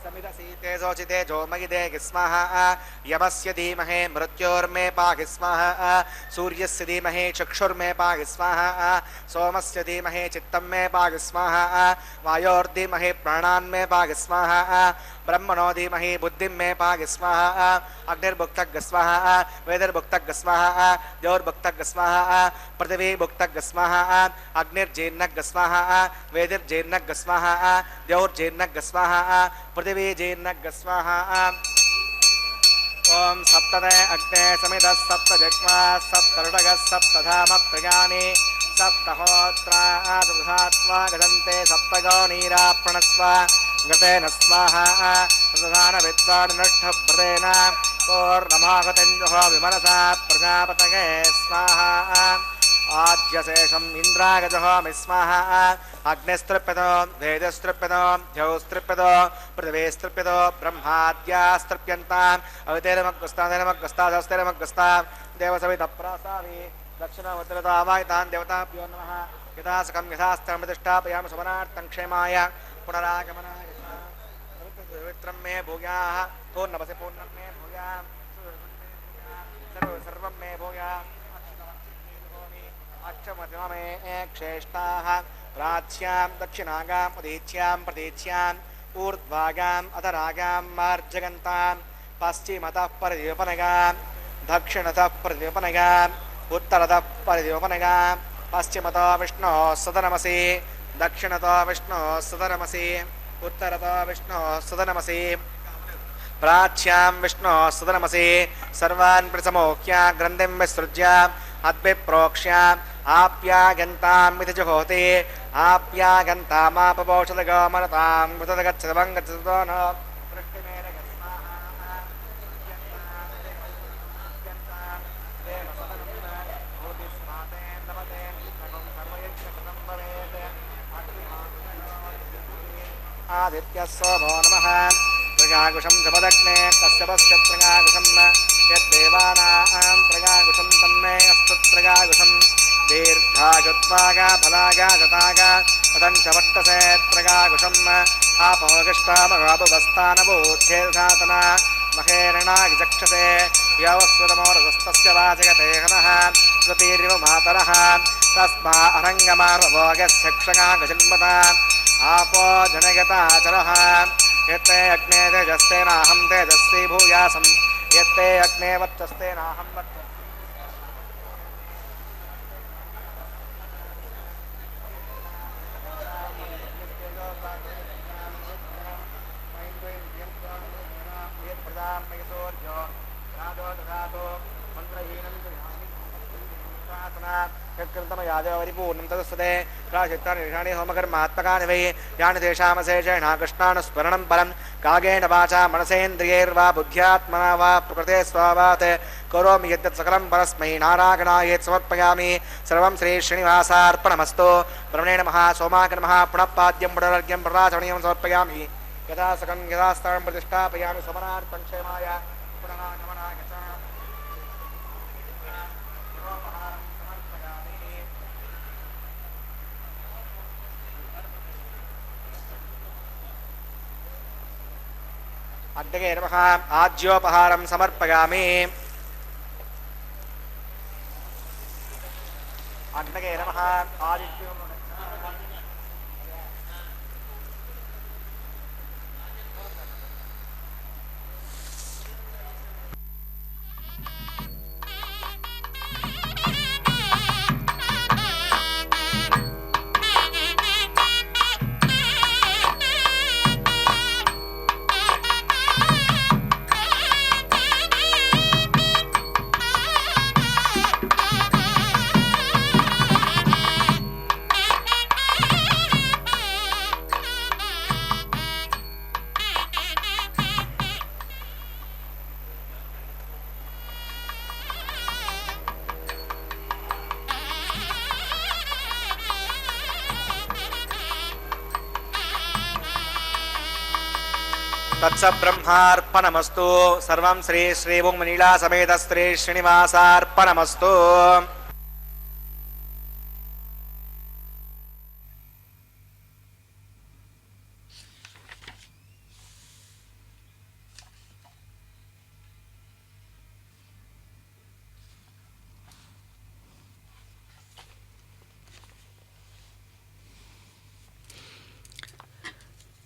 समिदसीते सोचिते जोमगिदे स्वाहा यमस्य धीमहे मृत्योर्मे पाहि स्वाहा सूर्यस्य धीमहे चक्षुर्मे पाहि स्वाहा सोमस्य धीमहे चित्तं मे पाहि स्वाहा वायोर्धीमहे प्राणान्मे पाहि स्वाहा ब्रह्मणो धीमहि बुद्धिं मे पाहि स्वाहा अग्निर्भुक्तग् स्वाहा वेदिर्भुक्तग् स्वाहा द्यौर्भुक्तग् स्वाहा पृथिवीभुक्तग् स्वाहा अग्निर्जीर्णग् स्वाहा वेदिर्जीर्णग् स्वाहा द्यौर्जीर्णग् स्वाहा पृथिवी जीर्णग् स्वाहा ॐ सप्तदे अग्ने समिदः सप्तजग्मा सप्तऋडगः सप्तधाम प्रगानि सप्तहोत्रात्वा गजन्ते सप्तगो नीराप्रणस्व गतेन स्वाहा प्रधान विद्वान् नष्टभ्रतेन पूर्णमागतेञ्जुहो विमनसा प्रजापतये स्वाहा आद्यशेषम् इन्द्रागजहोमि स्वाहा अग्निस्तृप्यतो वेदस्तृप्यतो द्यौस्तृप्यतो पृथिवीस्तृप्यतो ब्रह्माद्यास्तृप्यन्ताम् अवितेरमग्रस्तादेरमग्रस्तादस्तेरमग्रस्तां देवसवितप्रासावि दक्षिणोत्तरतो आवाहितान् देवताभ्यो नमः यथा सकं यथास्त्रं प्रतिष्ठापयामि सुमनार्थं क्षेमाय पुनरागमनाय पवित्रं मे भूयाः पूर्णवसे पूर्णं मे भूयाः सर्वं मे भूयाः अक्षममे क्षेष्टाः प्राच्यां दक्षिणागाम् उदीच्यां प्रतीच्याम् ऊर्ध्वागाम् अधरागां मार्जगन्तां पश्चिमतः परिद्योपनगां दक्षिणतः परिद्योपनगां उत्तरतः परिद्योपनगां पश्चिमतो विष्णोः सदनमसि दक्षिणतो विष्णोः सदनमसि उत्तरतो विष्णोः सदनमसि प्राच्यां विष्णोः सदनमसि सर्वान् प्रसमोक्ष्य ग्रन्थिं विसृज्य अद्भिप्रोक्ष्याम् आप्यागन्तामिति जुहोति आप्यागन्तामापपोषदगमनतां मृतदगच्छदवं गच्छतो न वृष्टिमेन आदित्यः सोमो नमः प्रजागुषं जपदग्ने कश्यपस्य प्रजागुषं यद्देवानां प्रजागुषं तन्मे अस्तु प्रजागुषं दीर्घायुत्वागा फलागा जतागा पतञ्च वट्टसे प्रजागुषम् आपोगष्टामगापुवस्तानबोध्येधातना महेरणागिचक्षसे यवस्वतमोरसस्तस्य वाचगते हनः स्वतीरिव मातरः तस्मा अरङ्गमार्वभोगस्य क्षगागजन्मता आपो जनगताचरः यत्ते अग्ने तेजस्तेनाहं तेजस्वी भूयासं यत्ते अग्ने वर्चस्तेनाहं वर्चस्वी यादवरिपूर्णं तदस्वते प्राचित्तानि होमकर्मात्मकानि वै यानि तेषामशेषेण कृष्णानुस्मरणं परं कागेन वाचा मनसेन्द्रियैर्वा बुद्ध्यात्मना वा प्रकृते स्वभावात् करोमि यद्यत् सकलं परस्मै नारायणाय समर्पयामि सर्वं श्रीश्रीनिवासार्पणमस्तु ब्रह्मणे नमः सोमाय नमः पुनः पाद्यं पुनरर्घ्यं प्रराचरणीयं समर्पयामि यथा सकं यथास्थानं प्रतिष्ठापयामि समनार्थं क्षेमाय पुनरागमनाय च अग्नये नमः आज्योपहारं समर्पयामि अग्नये नमः आदित्यो तत्सब्रह्मार्पणमस्तु सर्वं श्री श्रीभूमनीला समेत श्री श्रीनिवासार्पणमस्तु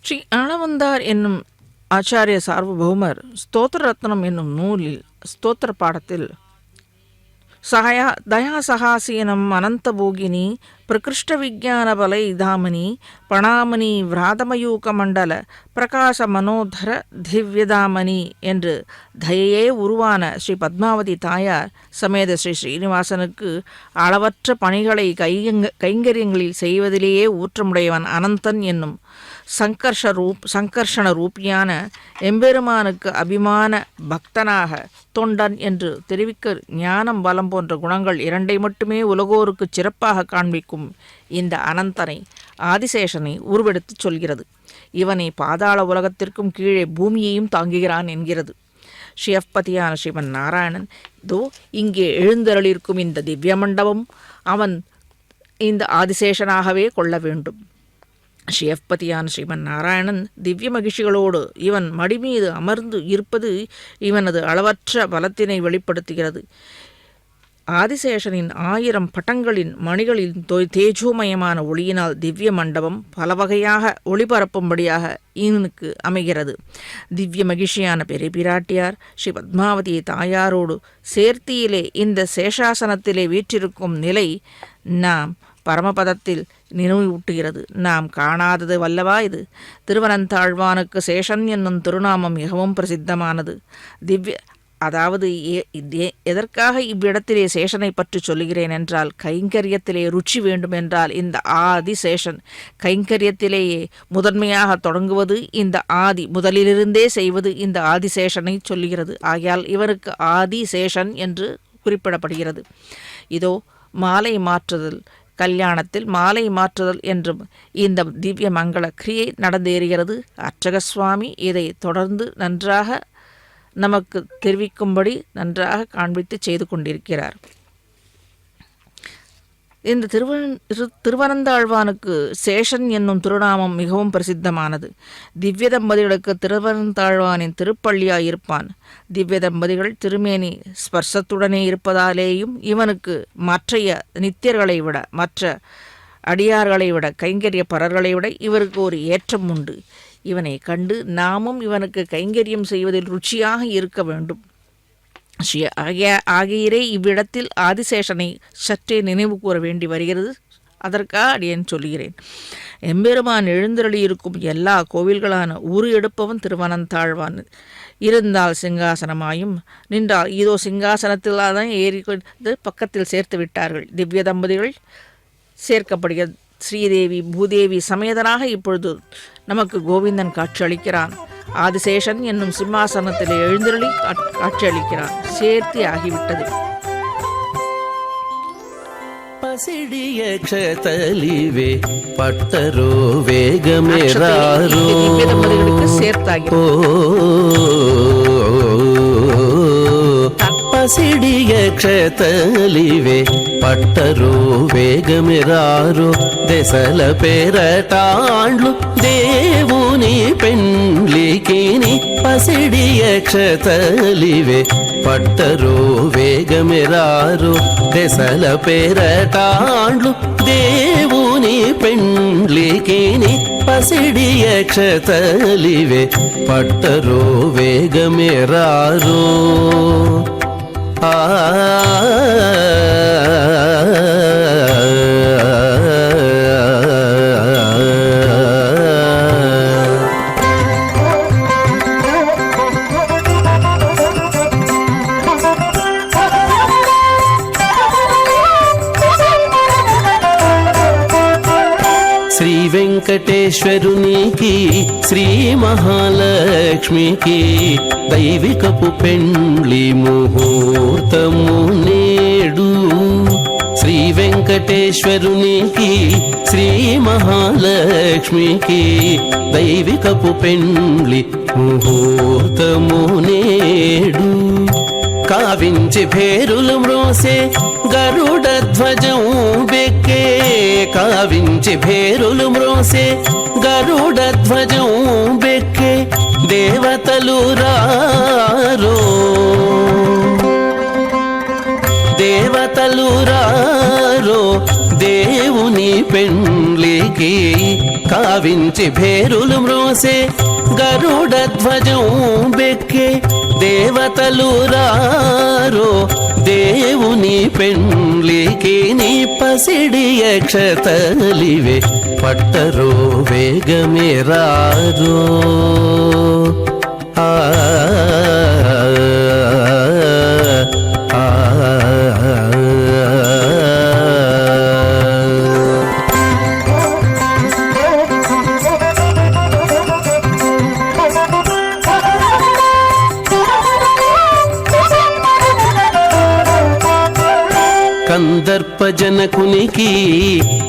ஸ்ரீ ஆளவந்தார் என்னும் ஆச்சாரிய சார்வபௌமர் ஸ்தோத்திர ரத்னம் என்னும் நூலில் ஸ்தோத்திர பாடத்தில் தயாசகாசீனம் அனந்தபோகினி பிரகிருஷ்ட விஜான பலை தாமனி பணாமணி விராதமயூக மண்டல பிரகாச மனோதர திவ்யதாமணி என்று தயையே உருவான ஸ்ரீ பத்மாவதி தாயார் சமேத ஸ்ரீ ஸ்ரீனிவாசனுக்கு அளவற்ற பணிகளை கைங்கரியங்களில் செய்வதிலேயே ஊற்றமுடையவன் அனந்தன் என்னும் சங்கர்ஷண ரூபியான எம்பெருமானுக்கு அபிமான பக்தனாக தொண்டன் என்று தெரிவிக்க ஞானம் பலம் போன்ற குணங்கள் இரண்டை மட்டுமே உலகோருக்கு சிறப்பாக காண்பிக்கும் இந்த அனந்தனை ஆதிசேஷனை உருவெடுத்து சொல்கிறது. இவனை பாதாள உலகத்திற்கும் கீழே பூமியையும் தாங்குகிறான் என்கிறது. ஸ்ரீயப்பதியான ஸ்ரீமன் நாராயணன் இதோ இங்கே எழுந்தருளிருக்கும் இந்த திவ்ய மண்டபம் அவன் இந்த ஆதிசேஷனாகவே கொள்ள வேண்டும். ஸ்ரீயப்பதியான ஸ்ரீமன் நாராயணன் திவ்ய மகிழ்ச்சிகளோடு இவன் மடி மீது அமர்ந்து இருப்பது இவனது அளவற்ற பலத்தினை வெளிப்படுத்துகிறது. ஆதிசேஷனின் 1000 பட்டங்களின் மணிகளின் தேஜோமயமான ஒளியினால் திவ்ய மண்டபம் பல வகையாக ஒளிபரப்பும்படியாக இவனுக்கு அமைகிறது. திவ்ய மகிழ்ச்சியான பெரிய பிராட்டியார் ஸ்ரீ பத்மாவதி தாயாரோடு சேர்த்தியிலே இந்த சேஷாசனத்திலே வீற்றிருக்கும் நிலை நாம் பரமபதத்தில் நினைவூட்டுகிறது. நாம் காணாதது வல்லவா இது? திருவனந்தாழ்வானுக்கு சேஷன் என்னும் திருநாமம் மிகவும் பிரசித்தமானது. அதாவது எதற்காக இவ்விடத்திலே சேஷனை பற்றி சொல்லுகிறேன் என்றால், கைங்கரியத்திலே ருச்சி வேண்டும் என்றால் இந்த ஆதிசேஷன் கைங்கரியத்திலேயே முதன்மையாக தொடங்குவது இந்த ஆதி முதலிலிருந்தே செய்வது இந்த ஆதிசேஷனை சொல்லுகிறது. ஆகையால் இவருக்கு ஆதிசேஷன் என்று குறிப்பிடப்படுகிறது. இதோ மாலை மாற்றுதல், கல்யாணத்தில் மாலை மாற்றுதல் என்றும் இந்த திவ்ய மங்கள கிரியை நடந்தேறுகிறது. அர்ச்சக சுவாமி இதை தொடர்ந்து நன்றாக நமக்கு தெரிவிக்கும்படி நன்றாக காண்பித்து செய்து கொண்டிருக்கிறார். இந்த திருவனந்தாழ்வானுக்கு சேஷன் என்னும் திருநாமம் மிகவும் பிரசித்தமானது. திவ்ய தம்பதிகளுக்கு திருவனந்தாழ்வானின் திருப்பள்ளியாயிருப்பான். திவ்ய தம்பதிகள் திருமேனி ஸ்பர்சத்துடனே இருப்பதாலேயும் இவனுக்கு மற்றைய நித்தியர்களை விட, மற்ற அடியார்களை விட, கைங்கரிய பரர்களை விட இவருக்கு ஒரு ஏற்றம் உண்டு. இவனை கண்டு நாமும் இவனுக்கு கைங்கரியம் செய்வதில் ருச்சியாக இருக்க வேண்டும். ஆகியரே இவ்விடத்தில் ஆதிசேஷனை சற்றே நினைவு கூற வேண்டி வருகிறது. அதற்காக அடியேன் சொல்கிறேன். எம்பெருமான் எழுந்தருளியிருக்கும் எல்லா கோவில்களான ஊறு எடுப்பவன் திருவனந்தாழ்வான். இருந்தால் சிங்காசனமாயும், நின்றால் இதோ சிங்காசனத்தில் தான் ஏறிக்கொண்டு பக்கத்தில் சேர்த்து விட்டார்கள். திவ்ய தம்பதிகள் சேர்க்கப்படுகிறது. ஸ்ரீதேவி பூதேவி சமேதனாக இப்பொழுது நமக்கு கோவிந்தன் காட்சியளிக்கிறான். ஆதிசேஷன் என்னும் சிம்மாசனத்திலே எழுந்தருளி காட்சியளிக்கிறான். சேர்த்தி ஆகிவிட்டது. பசிடிய க்ஷதலிவே பட்டரோ வேகமேராரோ சேர்த்தாகி పసిడియ క్షతలివే పట్టరో వేగమిరారో దెసల పేరటాండ్లు దేవుని పెండ్లికిని పసిడియ క్షతలివే పట్టరో వేగమిరారో దెసల పేరటాండ్లు దేవుని పెండ్లికిని పసిడియ క్షతలివే పట్టరో వేగమిరారో శ్రీ వెంకటేశ్వరునికి శ్రీ మహాలక్ష్మికి దైవికపు పెండ్లి ముహూర్తము నేడు. శ్రీ వెంకటేశ్వరునికి శ్రీ మహాలక్ష్మికి దైవికపు పెండ్లి ముహూర్తము నేడు. కావించి భేరులు మ్రోసే గరుడ ధ్వజం బెక్కే, కావించి భేరులు మ్రోసే గరుడ ధ్వజం బెక్కే దేవతలు రారో, దేవతలు రారో దేవుని పెండ్లికి కావించి భేరులు మ్రోసే గరుడ ధ్వజం బెక్కే దేవతలు రారో దేవుని పెండ్లికి నీ పసిడి అక్షతలివే పట్టరో వేగమే రారో ఆ కందర్పజనకునికి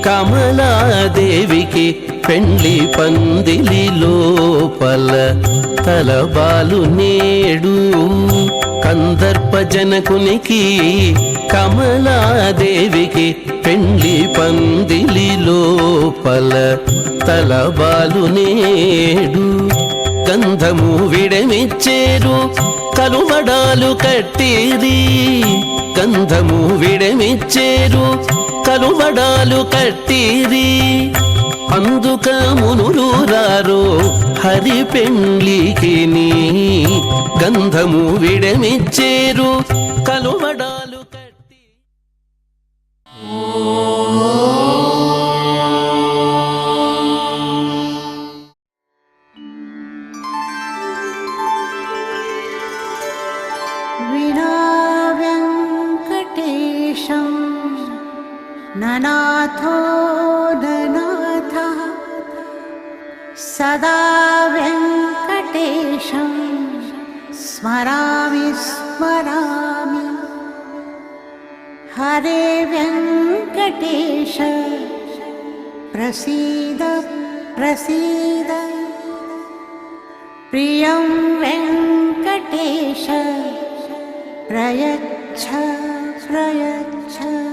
కమలాదేవికి పెండ్లి పందిలి లోపల తలబాలు నేడు కందర్పజనకునికి కమలాదేవికి పెండ్లి పందిలి లోపల తలబాలు నేడు గంధము విడమిచ్చేరు కలువడాలు కట్టిరి గంధము విడమిచ్చేరు కలువడాలు కట్టిరి అందుక మునులు రారో హరి పెండ్లికి నీ గంధము విడమిచ్చేరు కలువడాలు కట్టి ननाथो ननाथः सदा वेङ्कटेशं स्मरामि स्मरामि हरे वेङ्कटेश प्रसीद प्रसीद प्रियं वेङ्कटेश प्रयच्छ प्रयच्छ